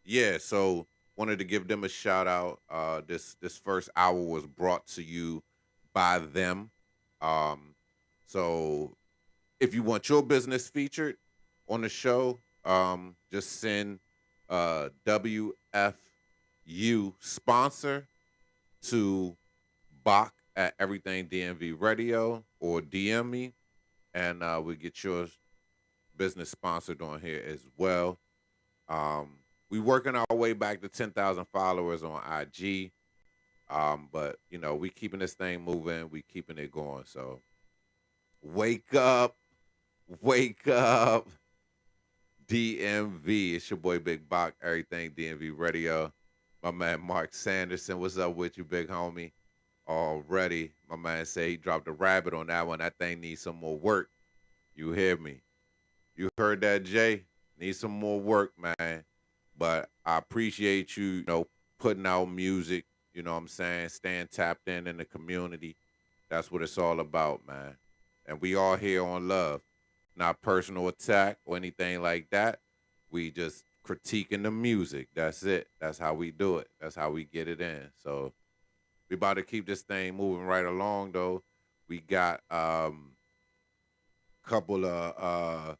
yeah, so wanted to give them a shout out. This first hour was brought to you by them. So if you want your business featured on the show, just send WFU sponsor to Bach at Everything DMV Radio, or DM me, and we get your business sponsored on here as well. We working our way back to 10,000 followers on IG. But we keeping this thing moving, we keeping it going. So wake up, DMV. It's your boy Big Bach, Everything DMV Radio. My man Mark Sanderson, what's up with you, big homie? Already, my man say he dropped a rabbit on that one. That thing needs some more work. You hear me? You heard that, Jay? Need some more work, man. But I appreciate you, putting out music, you know what I'm saying, staying tapped in the community. That's what it's all about, man. And we all here on love, not personal attack or anything like that. We just critiquing the music. That's it. That's how we do it. That's how we get it in. So we about to keep this thing moving right along, though. We got couple of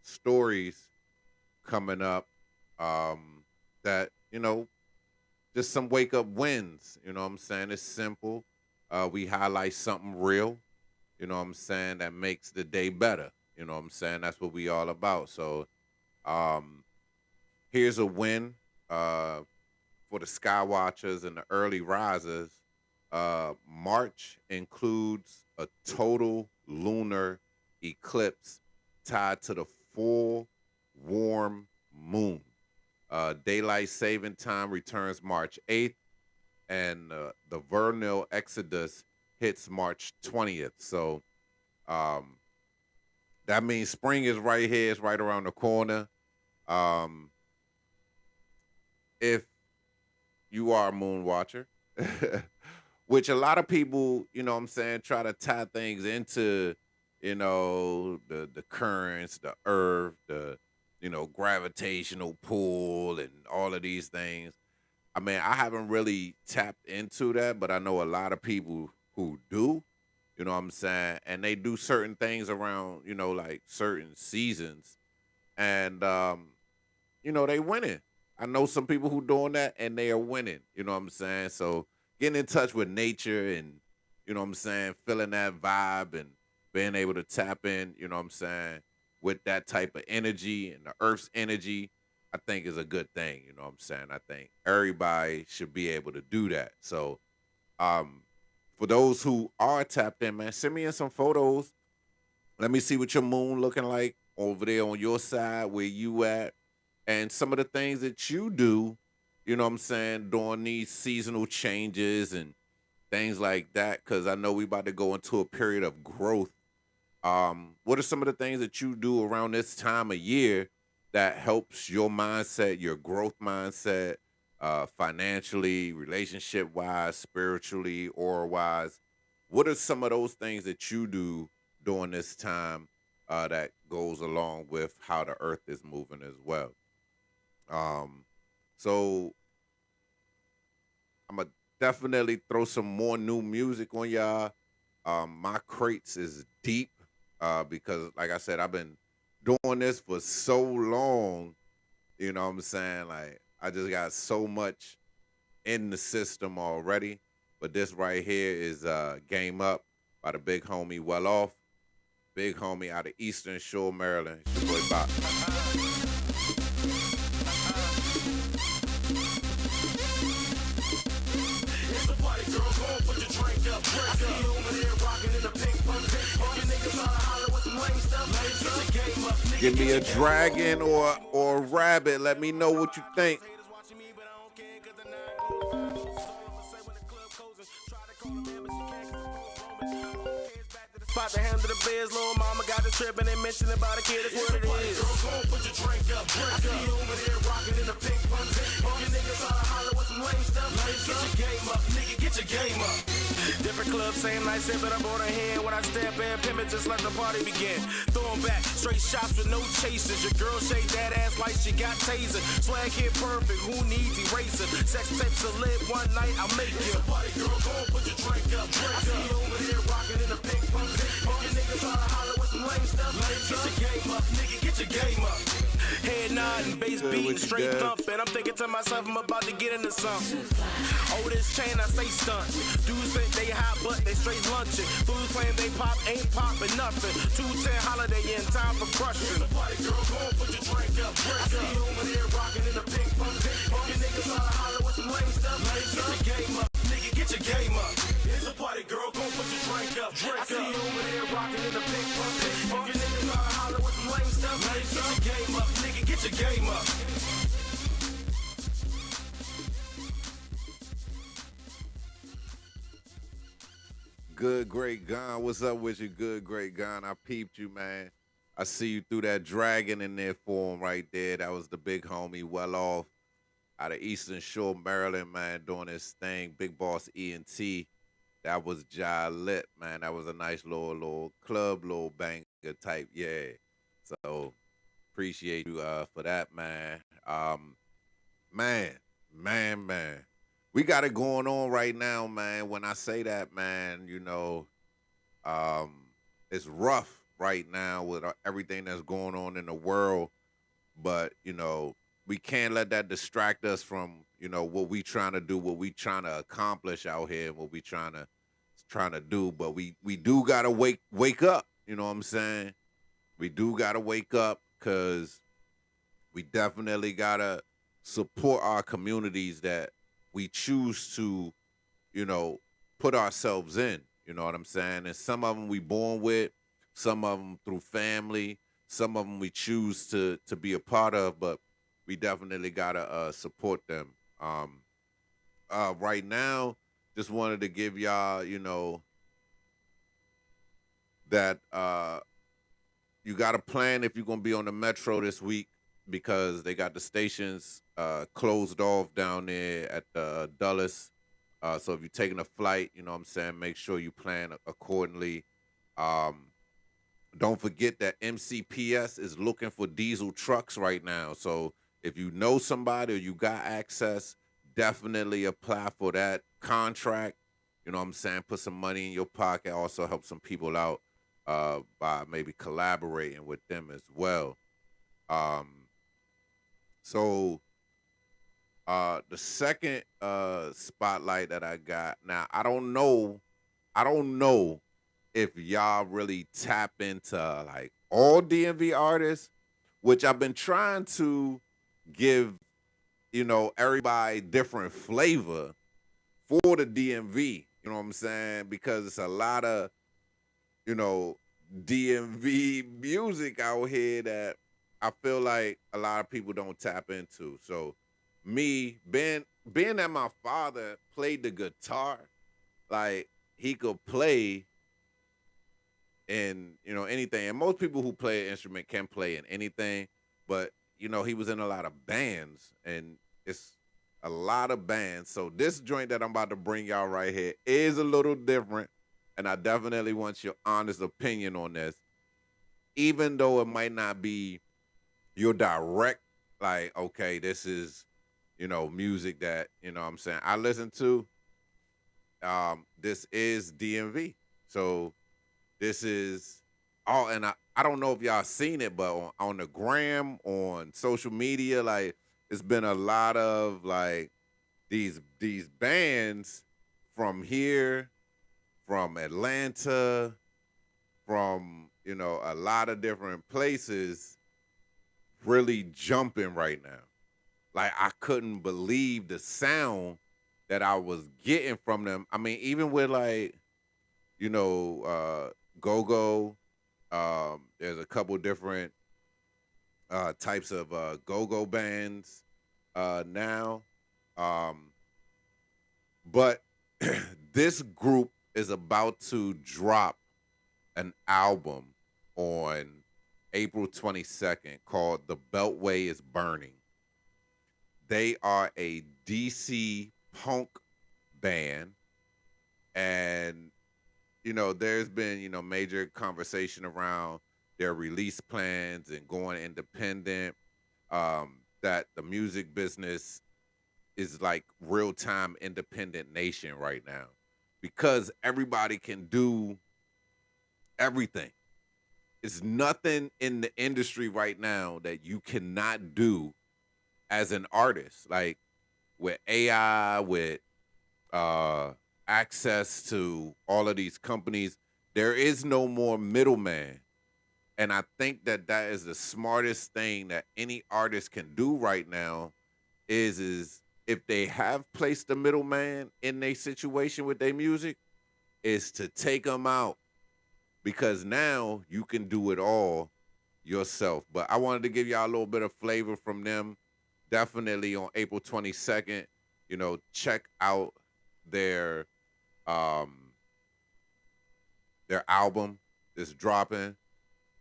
stories coming up that, just some wake up wins. You know what I'm saying? It's simple. We highlight something real, you know what I'm saying, that makes the day better. You know what I'm saying? That's what we all about. So here's a win for the Skywatchers and the early risers. March includes a total lunar eclipse tied to the full warm moon. Daylight saving time returns March 8th, and the vernal exodus hits March 20th. So that means spring is right here. It's right around the corner. If you are a moon watcher, which a lot of people, you know what I'm saying, try to tie things into, the currents, the earth, the, gravitational pull and all of these things. I mean, I haven't really tapped into that, but I know a lot of people who do, you know what I'm saying? And they do certain things around, like certain seasons. And, they winning. I know some people who doing that and they are winning, you know what I'm saying? So getting in touch with nature and, you know what I'm saying, feeling that vibe and being able to tap in, you know what I'm saying, with that type of energy and the earth's energy, I think is a good thing, you know what I'm saying? I think everybody should be able to do that. So for those who are tapped in, man, send me in some photos. Let me see what your moon looking like over there on your side, where you at, and some of the things that you do, you know what I'm saying, during these seasonal changes and things like that, because I know we about to go into a period of growth What are some of the things that you do around this time of year that helps your mindset, your growth mindset, financially, relationship wise, spiritually, or wise? What are some of those things that you do during this time that goes along with how the earth is moving as well? Um, so I'm gonna definitely throw some more new music on y'all. My crates is deep because, like I said, I've been doing this for so long. You know what I'm saying? Like, I just got so much in the system already. But this right here is Game Up by the big homie Well Off. Big homie out of Eastern Shore, Maryland. It's your boy Bop. Give me a dragon or a rabbit. Let me know what you think. Spot the hand of the bears, little mama got the trip and they mention about a kid, that's what it is. Put your drink up, I see you over there rocking in the pink pump. All you niggas try to holler with some lame stuff. Get your game up, nigga, get your game up. Different club, same night, sipping up on a hand. When I step in, pimp it, just let the party begin. Throwing back, straight shots with no chasers. Your girl shake that ass like she got taser. Swag hit perfect, who needs eraser? Sex tapes to live one night, I'll make you. It's a party, girl, go and put your drink up. I see you over there rocking in the pink pump. All you niggas try to holler with some lame stuff. Get your game up, nigga, get your game up. Head nodding, bass beating, straight thumping. I'm thinking to myself, I'm about to get into something. Oh, this chain, I say stunt. Dudes think they hot, but they straight lunching. Fools claim they pop, ain't popping nothing. 210 holiday in time for crushing. Party girl, go and put your drink up. I see you over there rocking in the pink pump. All you niggas try to holler with some lame stuff. Get your game up, nigga, get your game up. It's a party, girl, go and put your drink up. I see you over there rocking in the pink pump. All you niggas try to holler with some lame stuff. Get your game up, nigga, get your game up. Good, great gun. What's up with you, good, great gun? I peeped you, man. I see you threw that dragon in there for him right there. That was the big homie, Well Off, out of Eastern Shore, Maryland, man, doing his thing. Big Boss ENT. That was lit, man. That was a nice little club, little banger type, yeah. So appreciate you for that, man. Man. We got it going on right now, man. When I say that, man, you know, it's rough right now with everything that's going on in the world. But, you know, we can't let that distract us from, you know, what we trying to do, what we trying to accomplish out here, and what we trying to do. But we do gotta wake up. You know what I'm saying? We do gotta wake up because we definitely gotta support our communities that we choose to, you know, put ourselves in. You know what I'm saying? And some of them we born with, some of them through family, some of them we choose to be a part of, but we definitely gotta support them. Right now, just wanted to give y'all, you know, that you got to plan if you're gonna be on the metro this week because they got the stations closed off down there at Dulles. So if you're taking a flight, you know what I'm saying, make sure you plan accordingly. Don't forget that MCPS is looking for diesel trucks right now. So if you know somebody or you got access, definitely apply for that contract. You know what I'm saying? Put some money in your pocket. Also help some people out by maybe collaborating with them as well. So the second spotlight that I got, now I don't know if y'all really tap into like all DMV artists, which I've been trying to give, you know, everybody different flavor for the DMV. You know what I'm saying? Because it's a lot of, you know, DMV music out here that I feel like a lot of people don't tap into. So me, being that my father played the guitar, like he could play in, anything. And most people who play an instrument can play in anything, but he was in a lot of bands, and it's a lot of bands. So this joint that I'm about to bring y'all right here is a little different, and I definitely want your honest opinion on this. Even though it might not be your direct, like, okay, this is, music that, what I'm saying, I listen to. This is DMV. So this is all, and I don't know if y'all seen it, but on the gram, on social media, like, it's been a lot of like these bands from here, from Atlanta, from a lot of different places really jumping right now. Like, I couldn't believe the sound that I was getting from them. I mean, even with like, go-go, there's a couple different types of go-go bands now. But this group is about to drop an album on April 22nd called The Beltway is Burning. They are a DC punk band, and there's been major conversation around their release plans and going independent, that the music business is like real-time independent nation right now because everybody can do everything. It's nothing in the industry right now that you cannot do as an artist. Like, with AI, with access to all of these companies, there is no more middleman. And I think that is the smartest thing that any artist can do right now is if they have placed a middleman in their situation with their music, is to take them out, because now you can do it all yourself. But I wanted to give y'all a little bit of flavor from them. Definitely on April 22nd, check out their album is dropping.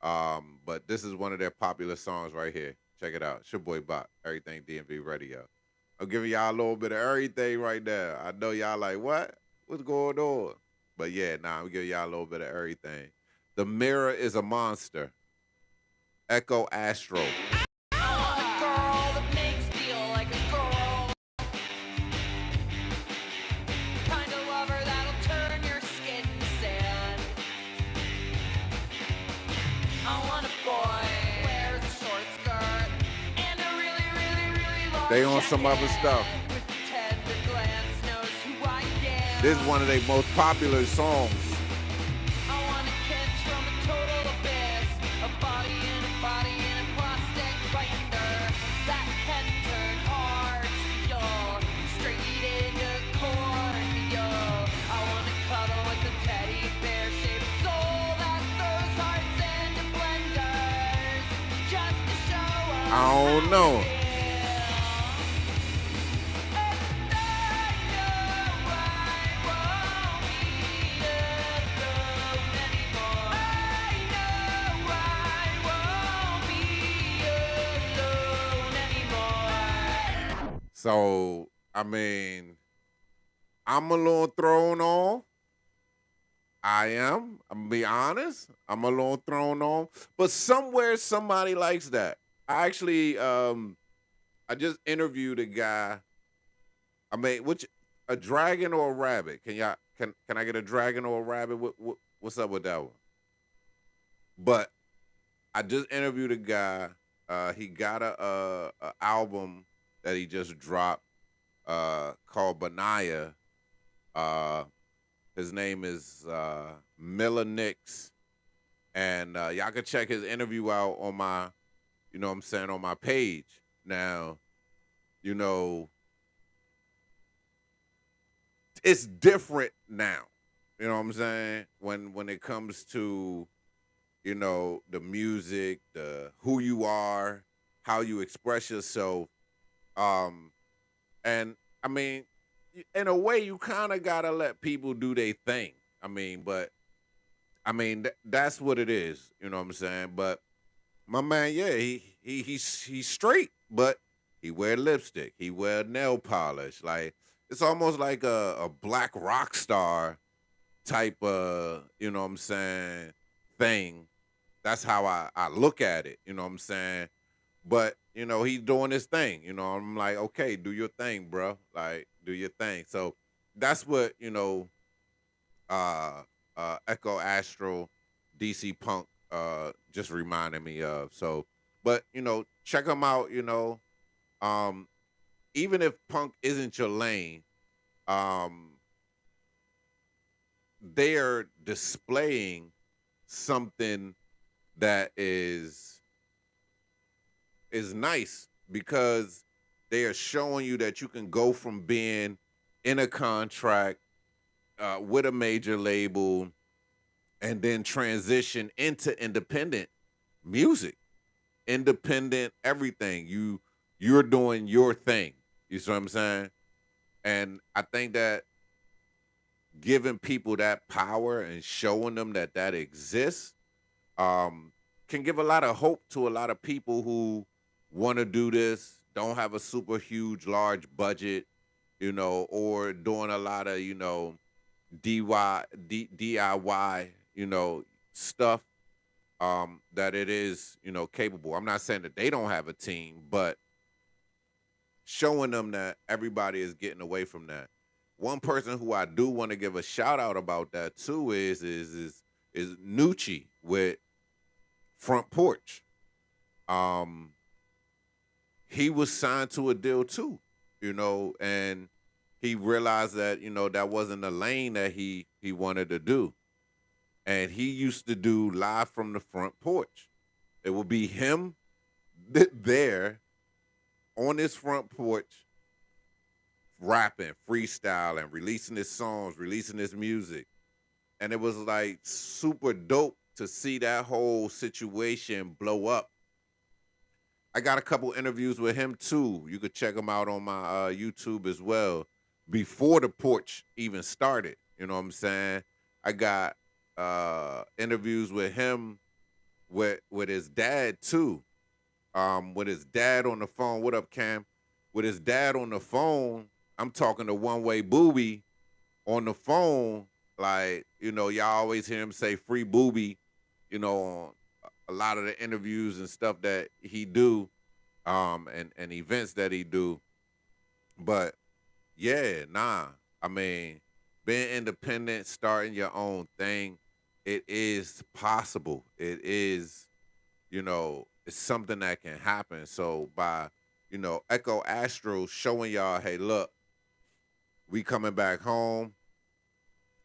But this is one of their popular songs right here. Check it out. It's your boy Bop, Everything DMV Radio. I'm giving y'all a little bit of everything right now. I know y'all like, what? What's going on? But yeah, I'm giving y'all a little bit of everything. The Mirror is a Monster. Echo Astro. They on some other stuff. This is one of their most popular songs. I don't know. So, I mean, I'm a little thrown off. I'm gonna be honest. I'm a little thrown off. But somewhere somebody likes that. I actually, I just interviewed a guy. I mean, a dragon or a rabbit? Can I get a dragon or a rabbit? What's up with that one? But I just interviewed a guy. He got a album that he just dropped called Benaya. His name is Miller Nix. And y'all can check his interview out on my, on my page. Now, it's different now. You know what I'm saying? When it comes to, the music, who you are, how you express yourself. And I mean, in a way, you kind of gotta let people do their thing. I mean, but I mean, that's what it is. You know what I'm saying? But my man, yeah, he's straight, but he wear lipstick. He wear nail polish. Like it's almost like a black rock star type of, you know what I'm saying, thing. That's how I look at it. You know what I'm saying? But, you know, he's doing his thing. You know, I'm like, okay, do your thing, bro. Like, do your thing. So that's what, you know, Echo Astro, DC Punk just reminded me of. So, but, you know, check them out, you know. Even if punk isn't your lane, they are displaying something that is nice because they are showing you that you can go from being in a contract with a major label and then transition into independent music, independent everything. You're doing your thing. You see what I'm saying? And I think that giving people that power and showing them that that exists can give a lot of hope to a lot of people who want to do this, don't have a super huge, large budget, you know, or doing a lot of, you know, DIY, you know, stuff that it is, you know, capable. I'm not saying that they don't have a team, but showing them that everybody is getting away from that. One person who I do want to give a shout out about that too is Nucci with Front Porch. He was signed to a deal too, you know, and he realized that, you know, that wasn't the lane that he wanted to do. And he used to do Live from the Front Porch. It would be him there on his front porch, rapping, freestyling, releasing his songs, releasing his music. And it was like super dope to see that whole situation blow up. I got a couple interviews with him too. You could check them out on my YouTube as well. Before the porch even started, you know what I'm saying? I got interviews with him with his dad too. With his dad on the phone. What up, Cam? With his dad on the phone, I'm talking to One Way Booby on the phone. Like, you know, y'all always hear him say free Booby, you know, on a lot of the interviews and stuff that he do, and events that he do. But yeah, I mean, being independent, starting your own thing, it is possible. It is, you know, it's something that can happen. So by, you know, Echo Astro showing y'all, hey, look, we coming back home.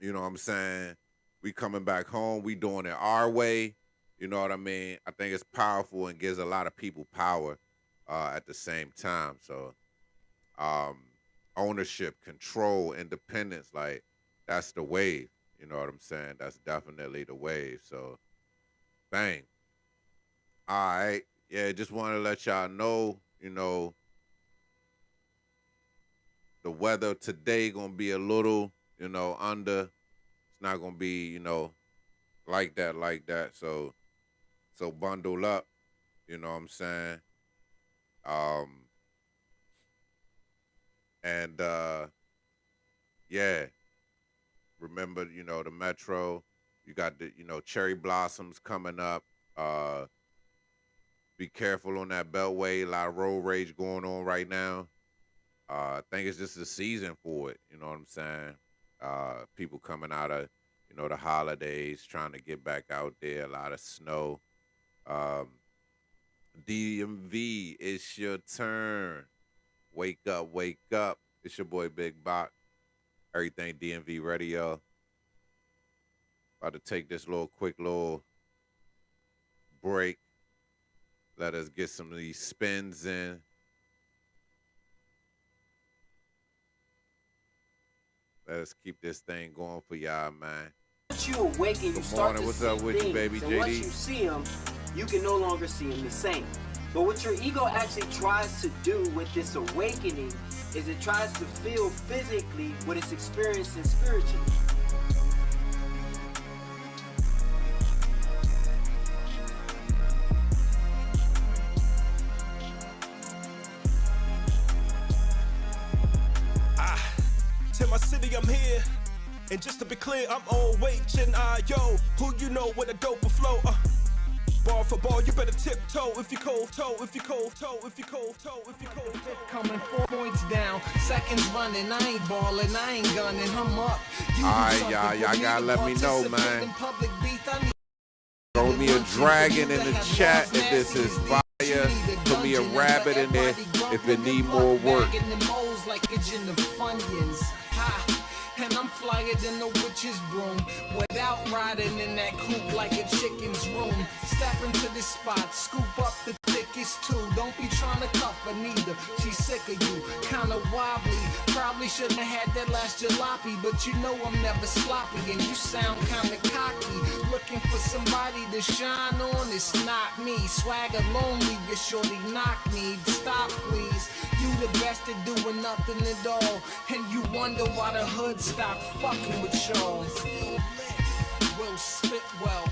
You know what I'm saying? We coming back home. We doing it our way. You know what I mean? I think it's powerful and gives a lot of people power at the same time. So ownership, control, independence, like that's the wave. You know what I'm saying? That's definitely the wave. So bang. All right. Yeah, just want to let y'all know, you know, the weather today going to be a little, you know, under. It's not going to be, you know, like that. So bundle up, you know what I'm saying? And yeah, remember, you know, the Metro, you got the, you know, cherry blossoms coming up. Be careful on that Beltway. A lot of road rage going on right now. I think it's just the season for it. You know what I'm saying? People coming out of, you know, the holidays, trying to get back out there. A lot of snow. DMV, it's your turn. Wake up, wake up. It's your boy Big Bot. Everything DMV Radio. About to take this quick little break. Let us get some of these spins in. Let us keep this thing going for y'all, man. Once you awaken, you start to What's see up with you, things, baby and JD? once you see them, you can no longer see them the same. But what your ego actually tries to do with this awakening is it tries to feel physically what it's experiencing spiritually. And just to be clear, I'm OHNIO. Who you know with a doper flow? Ball for ball, you better tiptoe if you cold toe, if you cold toe, if you cold toe, if you cold toe. Coming 4 points down, seconds running, I ain't balling, I ain't gunning, I'm up. Alright, y'all gotta let me know, man. Throw me a dragon in the chat if this is fire. Put me a rabbit in there if it need more work. And I'm flyer than the witch's broom, without riding in that coupe like a chicken's room. Step into this spot, scoop up the thickest two. Don't be trying to cuff her neither, she's sick of you. Kinda wobbly, probably shouldn't have had that last jalopy, but you know I'm never sloppy and you sound kinda cocky. Looking for somebody to shine on, it's not me. Swagger lonely, your shorty knock me. Stop please, you the best at doing nothing at all, and you wonder why the hood stopped fucking with y'all. Will spit well.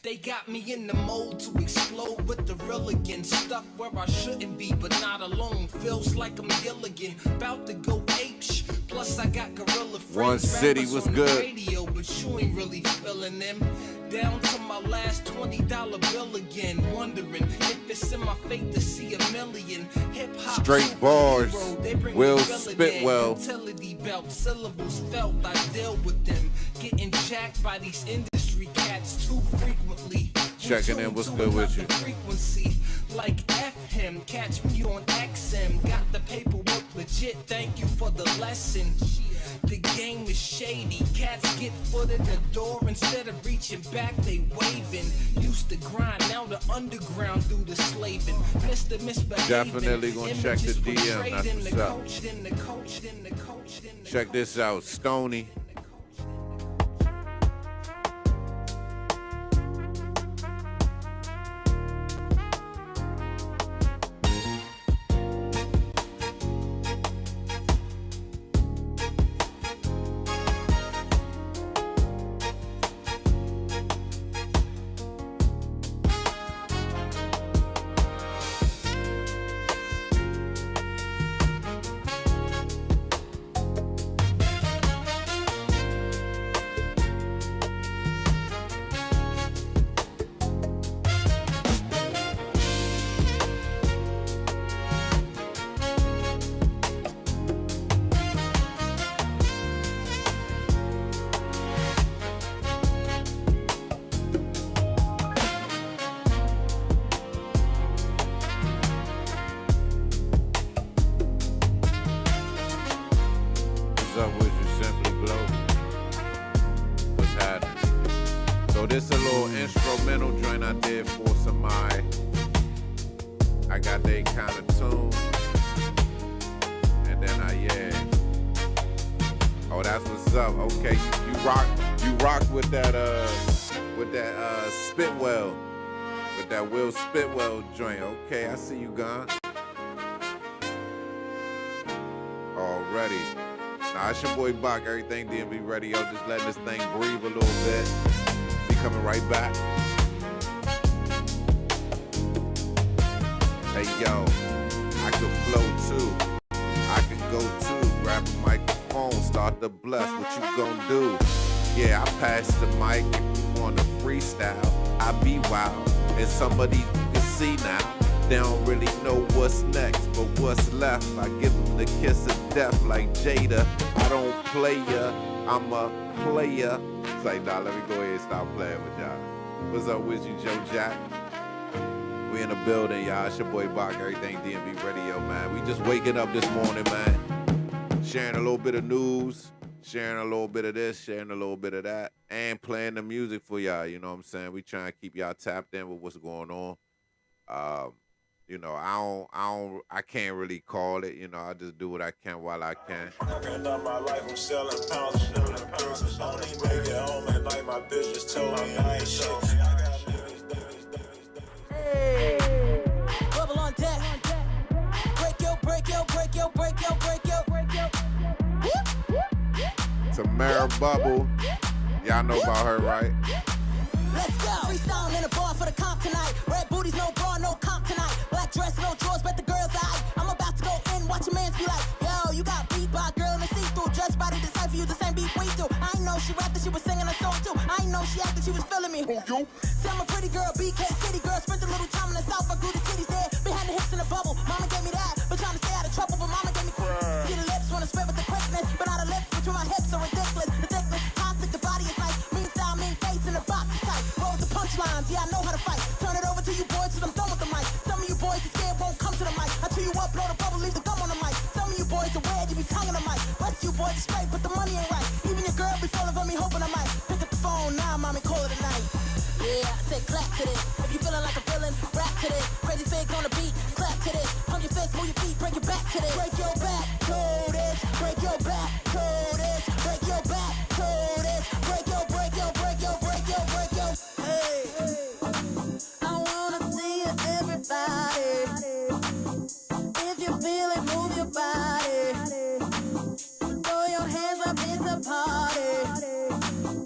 They got me in the mode to explode with the real again. Stuck where I shouldn't be, but not alone. Feels like I'm Gilligan, about to go apeshit. Plus I got gorilla friends. One City was good. Radio, but you ain't really feeling them. Down to my last $20 bill again. Wondering if it's in my fate to see a million. Hip-hop straight bars. Will spit well. Utility belt, syllables felt. I deal with them. Getting jacked by these industry cats too frequently. Checking in, what's good with you? Frequency, like F him, catch me on XM. Got the paperwork legit, thank you for the lesson. The game is shady, cats get foot in the door. Instead of reaching back, they waving. Used to grind, now the underground do the slaving. Mr. Misbehaving. Definitely gonna check the DM, that's what's up. Check this out, Stony. This a little instrumental joint I did for somebody. I got they kind of tune, and then oh, that's what's up. Okay, you rock with that Spitwell, with that Will Spitwell joint. Okay, I see you gone. Already. Nah, it's your boy Bach. Everything DMV Radio. Just letting this thing breathe a little bit. Coming right back. Hey yo, I could flow too. I could go too. Grab a microphone, start to bless. What you gonna do? Yeah, I pass the mic if you wanna freestyle. I be wild, and somebody you can see now. They don't really know what's next, but what's left. I give them the kiss of death like Jada. I don't play ya, I'm a player. It's like, nah, let me go ahead and stop playing with y'all. What's up with you, Joe Jack? We in the building, y'all. It's your boy Bach, everything DMV Radio, man. We just waking up this morning, man. Sharing a little bit of news, sharing a little bit of this, sharing a little bit of that, and playing the music for y'all, you know what I'm saying? We trying to keep y'all tapped in with what's going on. You know, I can't really call it, you know, I just do what I can while I can. Working on my life, I'm selling pounds, only make it home at night, my bitch just told me I ain't shit. Hey, bubble on deck. Break yo. Tamara Bubble, y'all know about her, right? Let's go. Freestyle in a bar for the comp tonight. Red booties, no bra, no comp tonight. Black dress, no drawers, but the girl's eye. I'm about to go in, watch your mans be like, yo, you got beat by a girl in a see-through. Dress body decipher you the same beat we do. I ain't no when she rapped that she was singing a song too. I ain't know she acted, she was feeling me. Who you? See, I'm a pretty girl, BK City girl. Spent a little time in the South, I grew the titties there. Behind the hips in the bubble, mama gave me that. But trying to stay out of trouble, but mama gave me see the lips, wanna spread with the quickness. But now the lips between my hips are ridiculous. The thickness, toxic, the body is nice. Mean style, mean face, and the box is tight. Roll the punchlines, yeah, I know how to fight. Turn it over to you boys, cause I'm done with the mic. Some of you boys are scared, won't come to the mic. I chew you up, blow the bubble, leave the gum on the mic. Some of you boys are weird, you be tonguing the mic. Rest of you boys are straight, but the money ain't right. Even your girl be falling for me, hoping I might pick up the phone now, mommy, call it a night. Yeah, I said clap to this. If you feeling like a villain, rap to this. Crazy figs on the beat, clap to this. Pump your fist, move your feet, break your back to this. Break your back to this. Break your back to this. Break your back to this. Break your. Hey, I wanna see it, everybody. If you feel it, move your body. Throw your hands up, it's a party.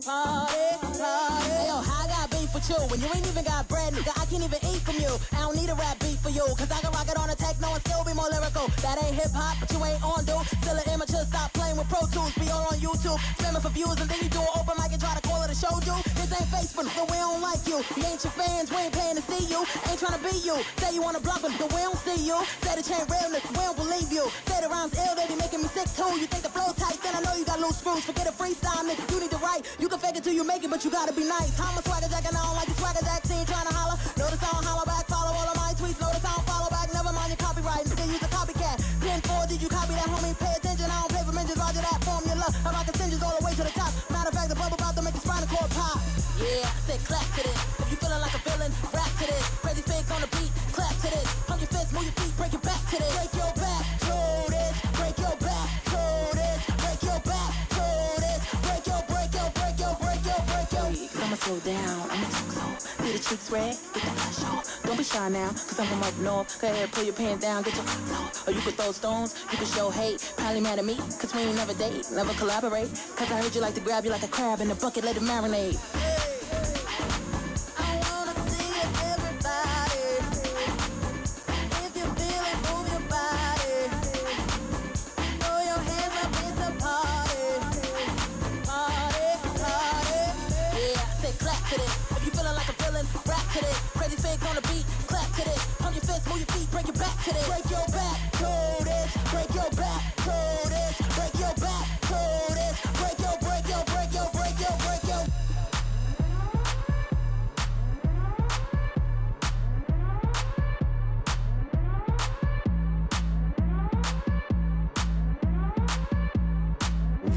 Party. Hey, yo, I got beef with you. When you ain't even got bread, nigga, I can't even eat from you. I don't need a rap beat for you, cause I can rock it on a techno and still be more lyrical. That ain't hip hop, but you ain't on, dude. Still an immature, stop playing with Pro Tools. Be all on YouTube, spamming for views, and then you do an open mic and try to call it a show, dude. This ain't Facebook, so we don't like you. We ain't your fans, we ain't paying to see you. Ain't trying to be you. Say you wanna block, but we don't see you. Say the chain realness, we don't believe you. Say the rhymes ill, they be making me sick too. You think the flow tight, then I know you got loose screws. Forget a freestyle, nigga, you need to write. You can fake it till you make it, but you gotta be nice. I'm a swagger jack and I don't like the swagger jack. Team trying to holler. Notice I don't holler back, follow all of my tweets. Notice I don't follow back, never mind your copyright. Nigga, use a copycat. Pin 4, did you copy that, homie? Pay attention, I don't pay for mentions, roger that formula. I'm like a singes all the way to the top. Matter of fact, the bubble about to make the spinal cord pop. Yeah, I said clap to this. If you feeling like a villain, rap to this. Crazy figs on the beat, clap to this. Pump your fist, move your feet, break your back to this. Break your back to this. Break your back to this. Break your back to this. Break your. I'ma slow down, I'ma talk so. See the cheeks red, get the flush off. Don't be shy now, cause I'm from up north. Go ahead, pull your pants down, get your clothes off. Or you could throw stones, you could show hate. Probably mad at me, cause we ain't never date, never collaborate. Cause I heard you like to grab you like a crab in a bucket, let it marinate. I wanna see it, everybody. If you feel it, move your body. Throw your hands up, it's a party. Party. Yeah, I said clap to this. If you feeling like a villain, rap to this. Crazy figs on the beat, clap to this. Pump your fist, move your feet, break your back to this. Break your back to this. Break your back to this. Break your back to this. Break your.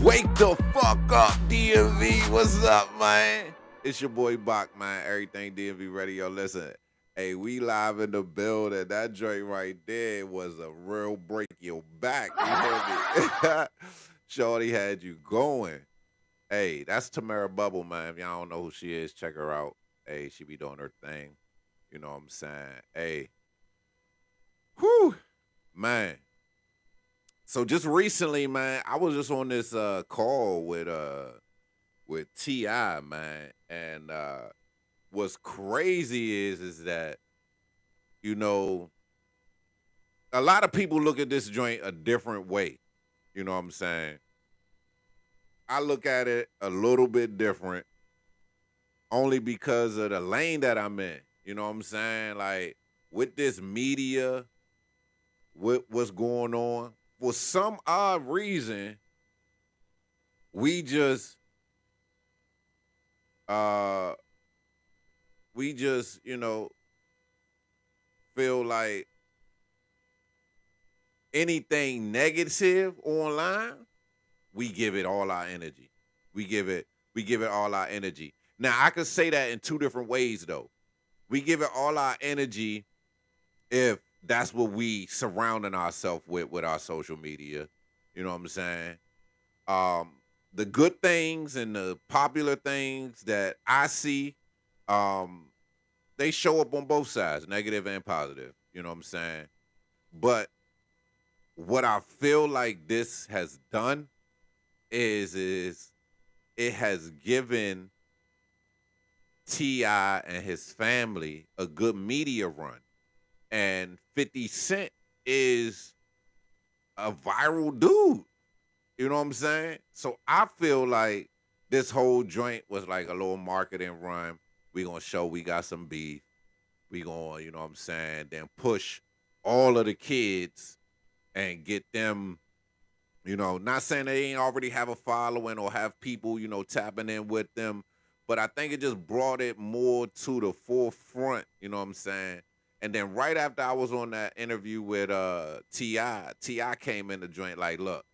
Wake the fuck up, DMV. What's up, man? It's your boy Bach, man. Everything DMV Radio. Listen, hey, we live in the building. That joint right there was a real break your back. You heard me? Shorty had you going. Hey, that's Tamara Bubble, man. If y'all don't know who she is, check her out. Hey, she be doing her thing. You know what I'm saying? Hey. Whew. Man. So just recently, man, I was just on this call with T.I., man, and what's crazy is that, you know, a lot of people look at this joint a different way. You know what I'm saying? I look at it a little bit different, only because of the lane that I'm in. You know what I'm saying? Like, with this media, with what's going on, for some odd reason, we just, you know, feel like anything negative online, we give it all our energy. We give it all our energy. Now, I could say that in two different ways, though. We give it all our energy if that's what we surrounding ourselves with our social media. You know what I'm saying? The good things and the popular things that I see, they show up on both sides, negative and positive. You know what I'm saying? But what I feel like this has done is it has given T.I. and his family a good media run. And 50 Cent is a viral dude. You know what I'm saying? So I feel like this whole joint was like a little marketing run. We gonna show we got some beef. We gonna, you know what I'm saying, then push all of the kids and get them, not saying they ain't already have a following or have people, tapping in with them, but I think it just brought it more to the forefront, you know what I'm saying? And then right after I was on that interview with T.I. came in the joint like, look,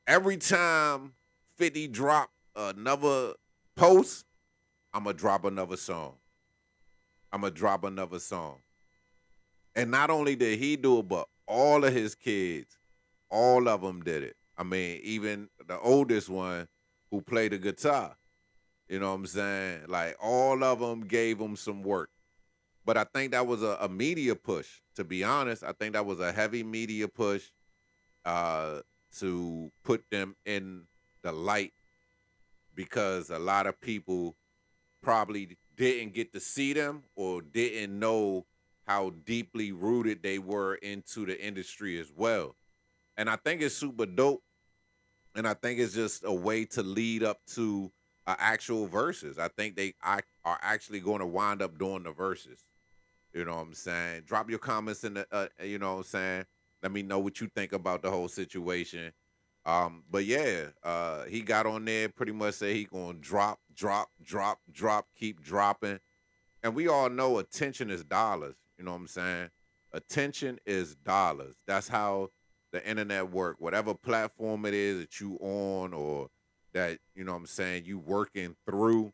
every time 50 drop another post, I'm going to drop another song. And not only did he do it, but all of his kids, all of them did it. I mean, even the oldest one who played the guitar, you know what I'm saying? Like, all of them gave him some work. But I think that was a media push, to be honest. I think that was a heavy media push to put them in the light, because a lot of people probably didn't get to see them or didn't know how deeply rooted they were into the industry as well. And I think it's super dope. And I think it's just a way to lead up to actual verses. I think they are actually going to wind up doing the verses. You know what I'm saying? Drop your comments in the, you know what I'm saying? Let me know what you think about the whole situation. But yeah, he got on there, pretty much said he going to drop, keep dropping. And we all know attention is dollars. You know what I'm saying? Attention is dollars. That's how the internet work. Whatever platform it is that you on, or that, you know what I'm saying, you working through,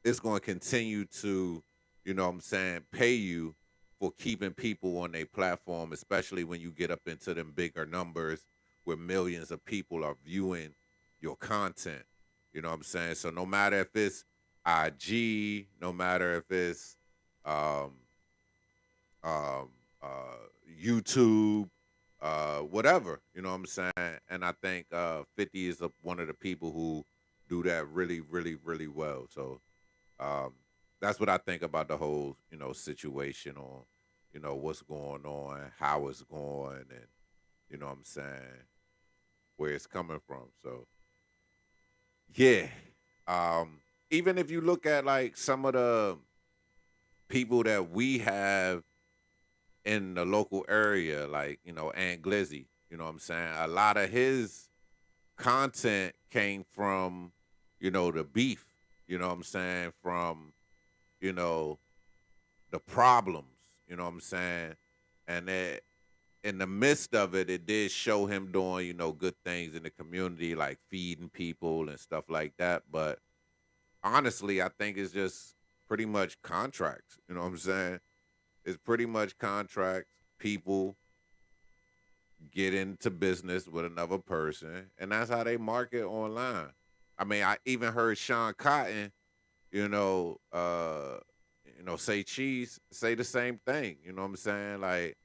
it's going to continue to, you know what I'm saying, pay you for keeping people on their platform, especially when you get up into them bigger numbers where millions of people are viewing your content. You know what I'm saying? So no matter if it's IG, no matter if it's YouTube, whatever, you know what I'm saying? And I think 50 is one of the people who do that really, really, really well. So that's what I think about the whole, situation on, what's going on, how it's going, and, you know what I'm saying, where it's coming from. So, yeah. Even if you look at, like, some of the people that we have in the local area, like, Ant Glizzy, you know what I'm saying? A lot of his content came from, the beef, you know what I'm saying? From, the problems, you know what I'm saying? And that in the midst of it, it did show him doing, good things in the community, like feeding people and stuff like that. But honestly, I think it's just pretty much contracts, you know what I'm saying? It's pretty much contracts. People get into business with another person, and that's how they market online. I mean, I even heard Sean Cotton, say cheese, say the same thing. You know what I'm saying? Like,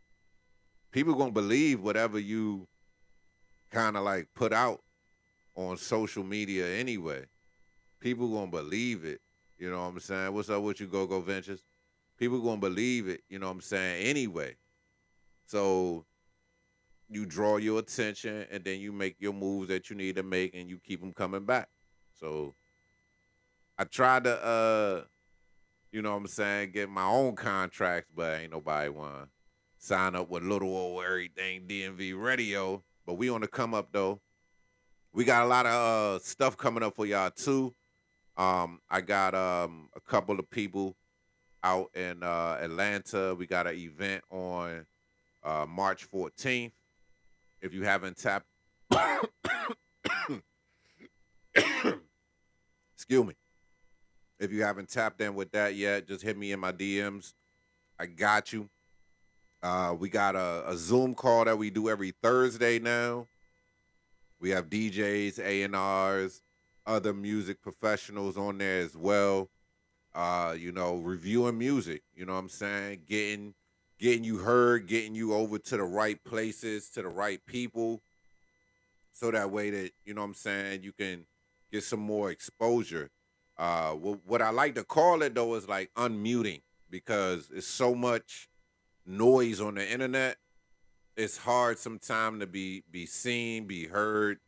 people gonna believe whatever you kind of like put out on social media anyway. People gonna believe it. You know what I'm saying? What's up with you, Go Ventures? People gonna believe it, you know what I'm saying, anyway. So you draw your attention, and then you make your moves that you need to make, and you keep them coming back. So I tried to, you know what I'm saying, get my own contracts, but ain't nobody want to sign up with little old everything DMV radio. But we on the come up, though. We got a lot of stuff coming up for y'all, too. I got a couple of people out in Atlanta. We got an event on March 14th. If you haven't tapped, excuse me. If you haven't tapped in with that yet, just hit me in my DMs. I got you. We got a Zoom call that we do every Thursday now. We have DJs, A&Rs, other music professionals on there as well. Reviewing music, you know what I'm saying? Getting you heard, getting you over to the right places, to the right people. So that way that, you know what I'm saying, you can get some more exposure. What I like to call it, though, is like unmuting, because it's so much noise on the internet. It's hard sometimes to be seen, be heard.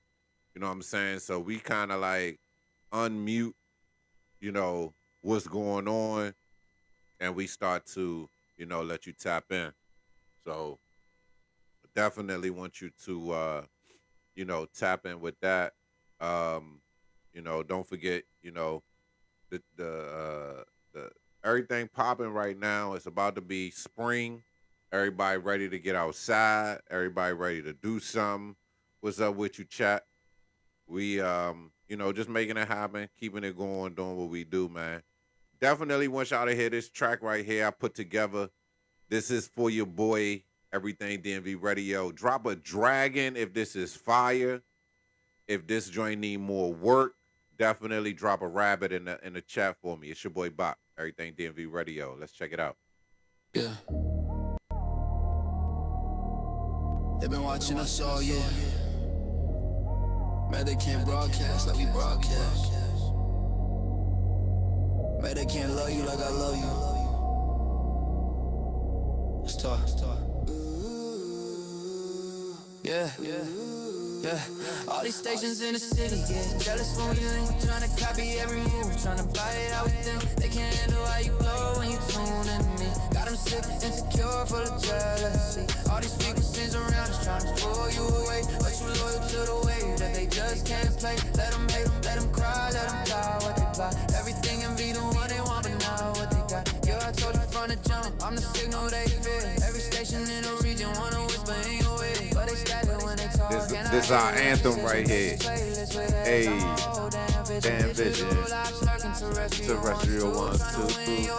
You know what I'm saying? So we kind of like unmute, what's going on, and we start to, let you tap in. So definitely want you to, tap in with that. Don't forget, the everything popping right now. It's about to be spring. Everybody ready to get outside. Everybody ready to do something. What's up with you, chat? We, just making it happen, keeping it going, doing what we do, man. Definitely want y'all to hear this track right here I put together. This is for your boy, Everything DMV Radio. Drop a dragon if this is fire. If this joint need more work, definitely drop a rabbit in the chat for me. It's your boy Bop, Everything DMV Radio. Let's check it out. Yeah. They've been watching us all year. Man, they can't broadcast like we broadcast. Man, they can't love you like I love you. Let's talk. Yeah. All these stations in the city get jealous when we link, tryna copy every move, tryna buy it out with them. They can't handle how you glow when you tune into me. Got them sick, insecure, full of jealousy. All these frequencies around us tryna pull you away, but you loyal to the way that they just can't play. Let them hate them, let them cry, let them buy what they buy. Everything and be the one they want, but not what they got. Yeah, I told you from the jump, I'm the signal they fear. Every station in the region wanna whisper in your ear, but they scatter when they talk. This our anthem right here. Hey, damn vision. Terrestrial 1, 2, 3.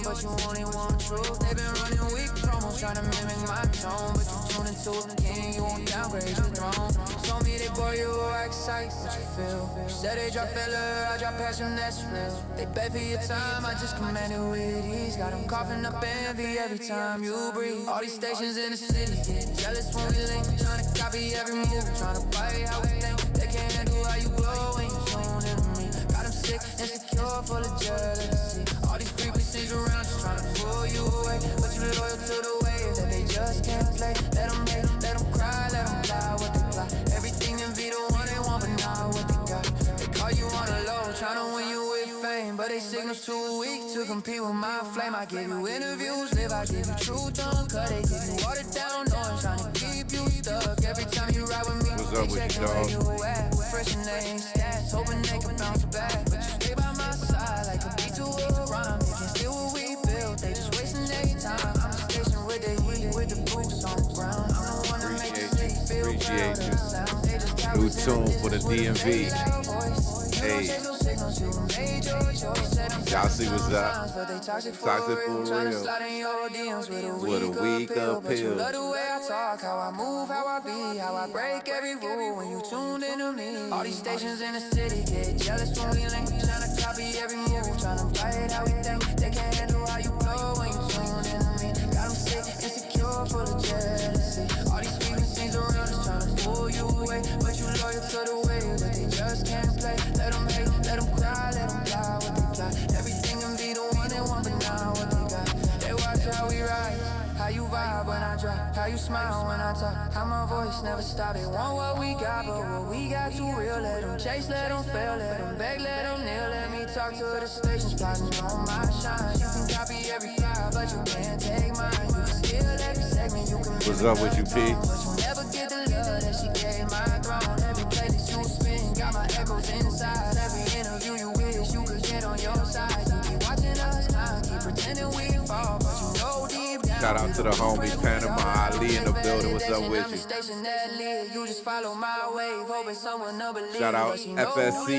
But you only want truth. They've been running weak promos, trying to mimic my tone. But you tune into a king, you won't downgrade your throne. You told me they bore you, I excite what you feel. You said they drop filler, I drop passion, that's real. They beg for your time, I just command it with ease. Got them coughing up envy every time you breathe. All these stations in the city get jealous when we link, trying to copy every move, trying to buy how we think. They can't handle how you glow when you tune into me. Got them sick, insecure, full of jealousy. All these frequencies around us trying to pull you away, but you loyal to the wave that they just can't play. Let them hate, let them cry, let them fly what they fly. Everything in be the one they want, but not what they got. They call you on the low, trying to win you with fame, but they signals too weak to compete with my flame. I give you interviews, live, I give you truth uncut. They give you watered down noise, trying to keep you stuck. Every time you ride with me, what's up with you, dog? Fresh and they ain't stats, hoping they can bounce back. But you stay by my side like a beat to a rhyme. They can steal what we built, they just wasting their time. I'm the station with the heat, with the boots on the ground. I'm the one that makes the city feel proud of the sound. They just New tune for the DMV. Hey, y'all see what's up? Toxic for real. With a week of pills. Love the way I talk, how I move, how I be, how I break every rule when you tune into me. All these stations in the city get jealous when we link, trying to copy every move, trying to buy it how we think. They can't handle how you glow when you tune into me. Got them sick, insecure, full of jealousy. All these frequencies around us trying to pull you away, but you loyal to the way that they just can't play. Let them hate, let them cry, let them fly what they fly. Everything and be the one they want, but not what they got. They watch how we ride, how you vibe when I drop, how you smile when I talk, how my voice never stop. They want what we got, but what we got too real. Let them chase, let them fail, let them beg, let them kneel. Let me talk to the stations, plotting on my shine. You can copy every file, but you can't take mine. You can steal every segment, you can What's up with you, P? but you never get the love that she gave my throne. Every place you spin, got my echoes inside. Every interview you wish you could get on your side. You keep watching us climb, keep pretending we fall, but you know deep down. Shout out to the homie Panama Ali in the building. What's up with you? Shout out FSC,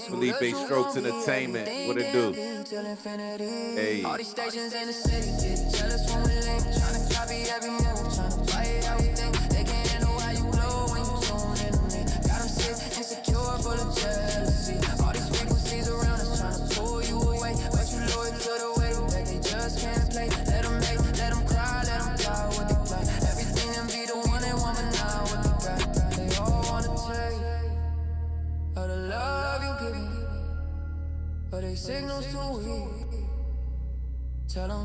Felipe Strokes Entertainment. What it do? Hey. All these stations in the city get jealous when we link, trying to copy every move, trying to play it how we think. They can't handle how you glow when you tune into me. Got them sick, insecure, full of jealousy. All these frequencies around us trying to pull you away, but you loyal to the way that they just can't play. Let them hate, let them cry, let them fly what they fly. Everything and be the one they want, but not what they got. They all wanna take all the love you give me, but they signals too weak. Tell them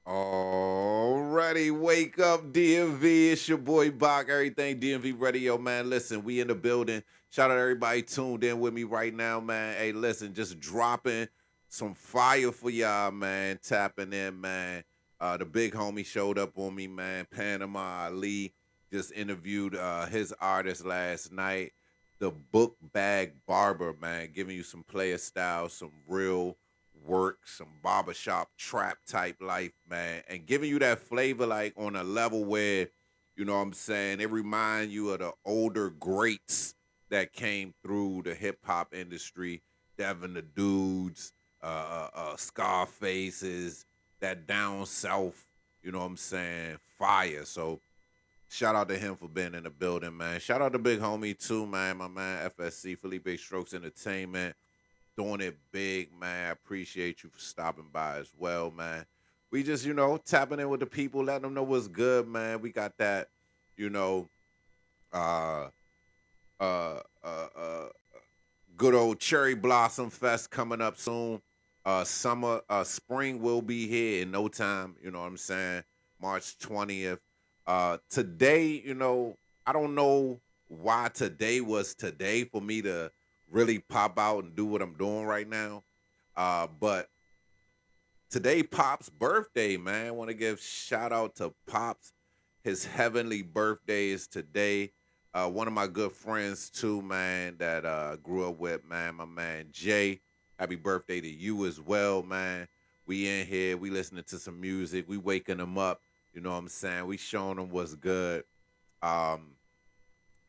All right. everybody. Wake up, DMV. It's your boy Bach. Everything DMV Radio, man. Listen, we in the building. Shout out to everybody tuned in with me right now, man. Hey, listen, just dropping some fire for y'all, man. Tapping in, man. The big homie showed up on me, man. Panama Ali just interviewed his artist last night. The Book Bag Barber, man. Giving you some player style, some real work, some barbershop trap type life, man, and giving you that flavor like on a level where, you know what I'm saying, it reminds you of the older greats that came through the hip hop industry, Devin the Dudes, Scarfaces, that down south, you know what I'm saying, fire. So shout out to him for being in the building, man. Shout out to big homie too, man, my man FSC, Felipe Strokes Entertainment. Doing it big, man. I appreciate you for stopping by as well, man. We just, you know, tapping in with the people, letting them know what's good, man. We got that, you know, good old Cherry Blossom Fest coming up soon. Spring will be here in no time, you know what I'm saying? March 20th. Today, you know, I don't know why today was today for me to really pop out and do what I'm doing right now. But today, Pop's birthday, man. I want to give shout out to Pops. His heavenly birthday is today. One of my good friends, too, man, that grew up with, man, my man Jay. Happy birthday to you as well, man. We in here. We listening to some music. We waking them up. You know what I'm saying? We showing them what's good.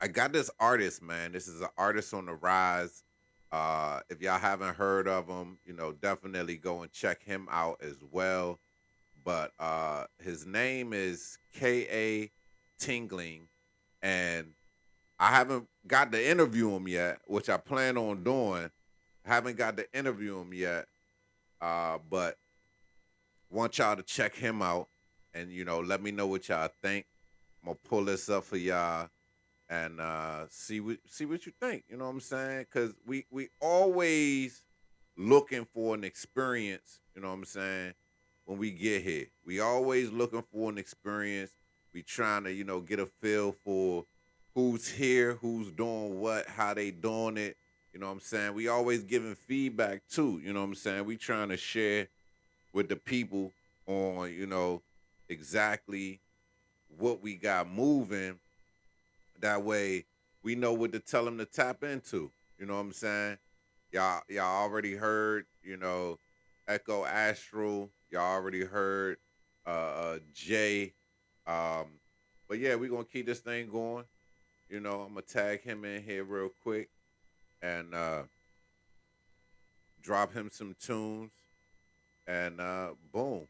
I got this artist, man. This is an artist on the rise. If y'all haven't heard of him, you know, definitely go and check him out as well. But his name is K.A. Tingling, and I haven't got to interview him yet, which I plan on doing. I haven't got to interview him yet, but want y'all to check him out and, you know, let me know what y'all think. I'm going to pull this up for y'all and see what you think. You know what I'm saying? Because we always looking for an experience, you know what I'm saying, when we get here. We always looking for an experience. We trying to, you know, get a feel for who's here, who's doing what, how they doing it. You know what I'm saying? We always giving feedback too, you know what I'm saying? We trying to share with the people on, you know, exactly what we got moving. That way we know what to tell them to tap into. You know what I'm saying? Y'all already heard, you know, Echo Astral. Y'all already heard Jay. But yeah, we're going to keep this thing going. You know, I'm going to tag him in here real quick and drop him some tunes. And boom,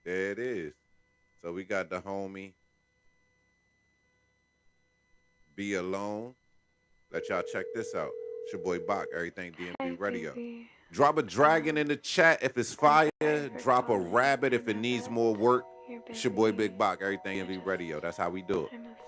there it is. So we got the homie Be Alone. Let y'all check this out. It's your boy Bach, Everything DMV Radio. Baby. Drop a dragon in the chat if it's fire. Drop a rabbit if it needs more work. It's your boy Big Bach, Everything DMV Radio. That's how we do it. I missed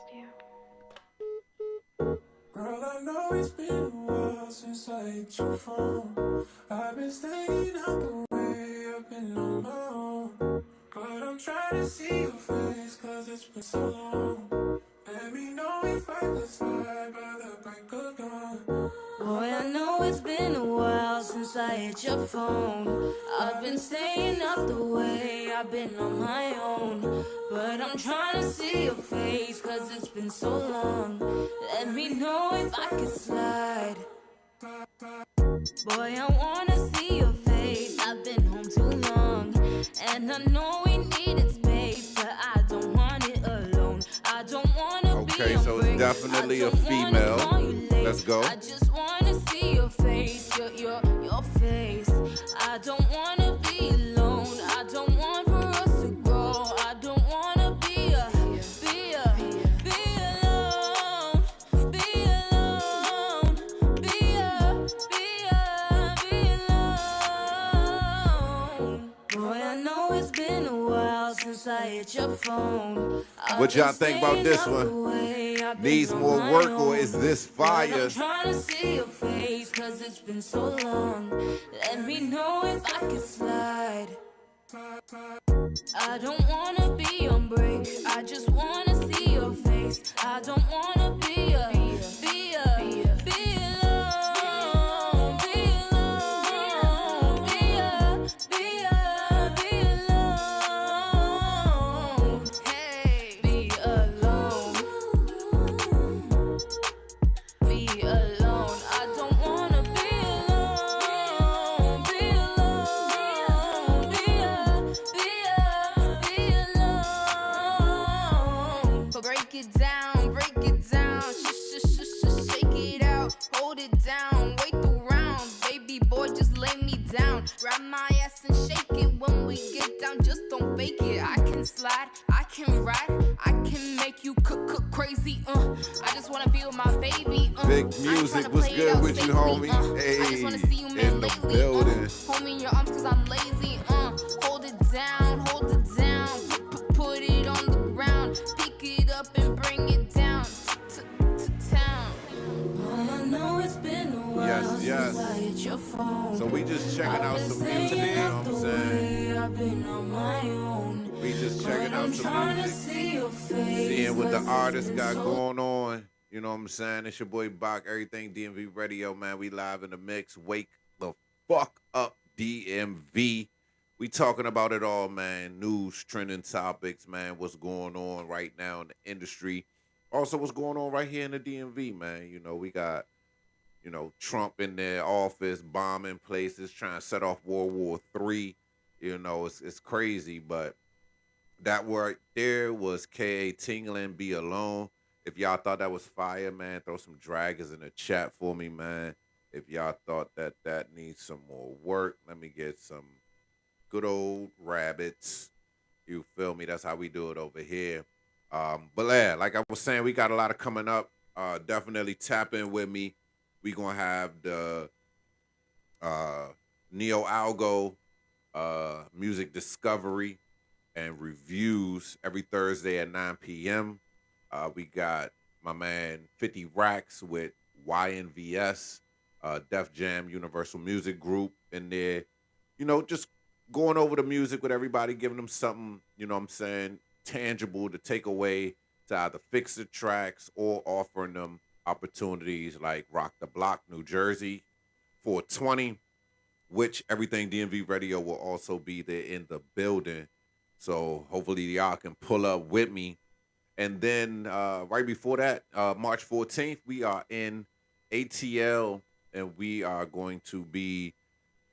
you. Girl, I know it's been a while since I hit your phone. I've been staying out the way, I've been on my own. But I'm trying to see your face, cause it's been so long. Let me know if I could slide by the break of dawn. Boy, I know it's been a while since I hit your phone. I've been staying up the way, I've been on my own. But I'm trying to see your face, cause it's been so long. Let me know if I could slide. Boy, I wanna see your face, I've been home too long. And I know we needed space, but I don't want it alone. I don't wanna be Okay, so it's definitely a female. Let's go. I just wanna see your face, your face. I don't wanna be alone. I don't want for us to grow. I don't wanna be alone. Be alone. Boy, I know it's been a while since I hit your phone. What y'all think about this one? Needs more work or is this fire? I'm trying to see your face, cause it's been so long. Let me know if I can slide. I don't wanna be unbreakable. I just wanna see your face. I don't wanna be alone. Be alone. Be alone. Be alone. Hey, be alone. Be alone. I don't wanna be alone. Be alone. Be alone. But break it down, shake it out, hold it down, wait around, baby boy, just lay me down, grab my ass and shake it. When we get down, just don't fake it. I can slide, I can ride, I can make you cook crazy. I just wanna be with my baby. Big music, what's good with you, homie? Hey, I just wanna see you, man, in the lately. building. Hold me in your arms 'cause I'm lazy. Hold it down, put it on the ground, pick it up and bring it down to town. I know it's been a while since I hit your phone. So we just checking out some music, you know what I'm saying? I've been on my own. We just checking out some music, seeing what the artists got going on. You know what I'm saying? It's your boy Bach, Everything DMV Radio, man. We live in the mix. Wake the fuck up, DMV. We talking about it all, man. News, trending topics, man. What's going on right now in the industry. Also, what's going on right here in the DMV, man. You know, we got, Trump in their office, bombing places, trying to set off World War III. You know, it's crazy, but that right there was K.A. Tingling, Be Alone. If y'all thought that was fire, man, throw some dragons in the chat for me, man. If y'all thought that needs some more work, let me get some good old rabbits. You feel me? That's how we do it over here. But yeah, like I was saying, we got a lot of coming up. Definitely tap in with me. We gonna have the Neo Algo music discovery and reviews every Thursday at 9 p.m. We got my man 50 Racks with YNVS, Def Jam Universal Music Group in there. Just going over the music with everybody, giving them something, tangible to take away to either fix the tracks or offering them opportunities like Rock the Block, New Jersey, 420, which Everything DMV Radio will also be there in the building. So hopefully y'all can pull up with me. And then right before that, March 14th, we are in ATL, and we are going to be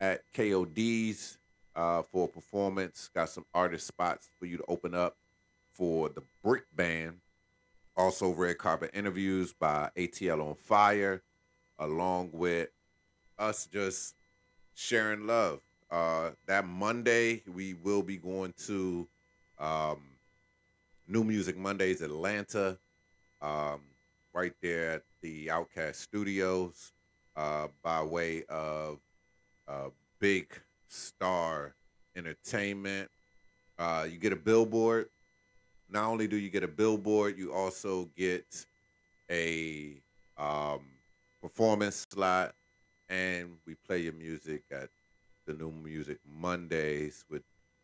at KOD's for a performance. Got some artist spots for you to open up for the Brick Band. Also, red carpet interviews by ATL on Fire, along with us just sharing love. That Monday, we will be going to New Music Mondays Atlanta, right there at the Outcast Studios, by way of Big Star Entertainment. You get a billboard. Not only do you get a billboard, you also get a performance slot, and we play your music at the New Music Mondays with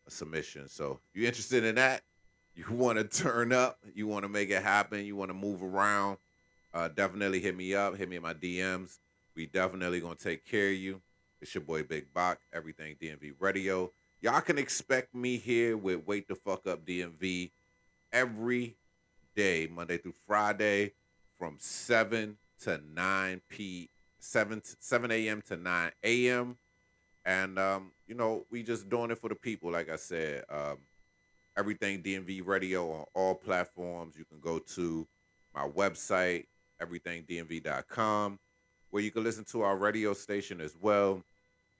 a submission. So if you're interested in that, you want to turn up, you want to make it happen, you want to move around, definitely hit me up, hit me in my DMs. We definitely going to take care of you. It's your boy Big Bach, Everything DMV Radio. Y'all can expect me here with Wake the Fuck Up DMV every day, Monday through Friday, from 7 a.m. to 9 a.m. And, we just doing it for the people, like I said. Everything DMV Radio on all platforms. You can go to my website, everythingdmv.com, where you can listen to our radio station as well.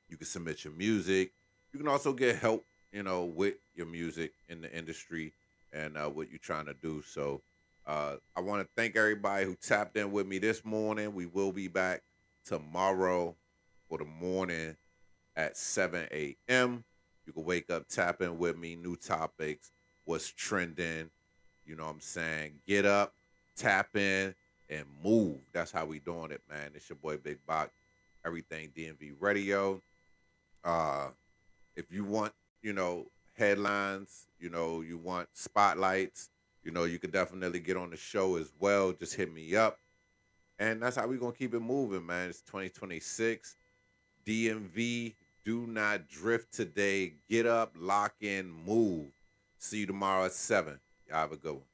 You can submit your music. You can also get help, with your music in the industry and what you're trying to do. So I want to thank everybody who tapped in with me this morning. We will be back tomorrow for the morning at 7 a.m. You can wake up, tap in with me, new topics, what's trending, you know what I'm saying? Get up, tap in, and move. That's how we doing it, man. It's your boy Big Bach, Everything DMV Radio. If you want, headlines, you want spotlights, You know, you could definitely get on the show as well. Just hit me up. And that's how we're going to keep it moving, man. It's 2026. DMV, do not drift today. Get up, lock in, move. See you tomorrow at 7. Y'all have a good one.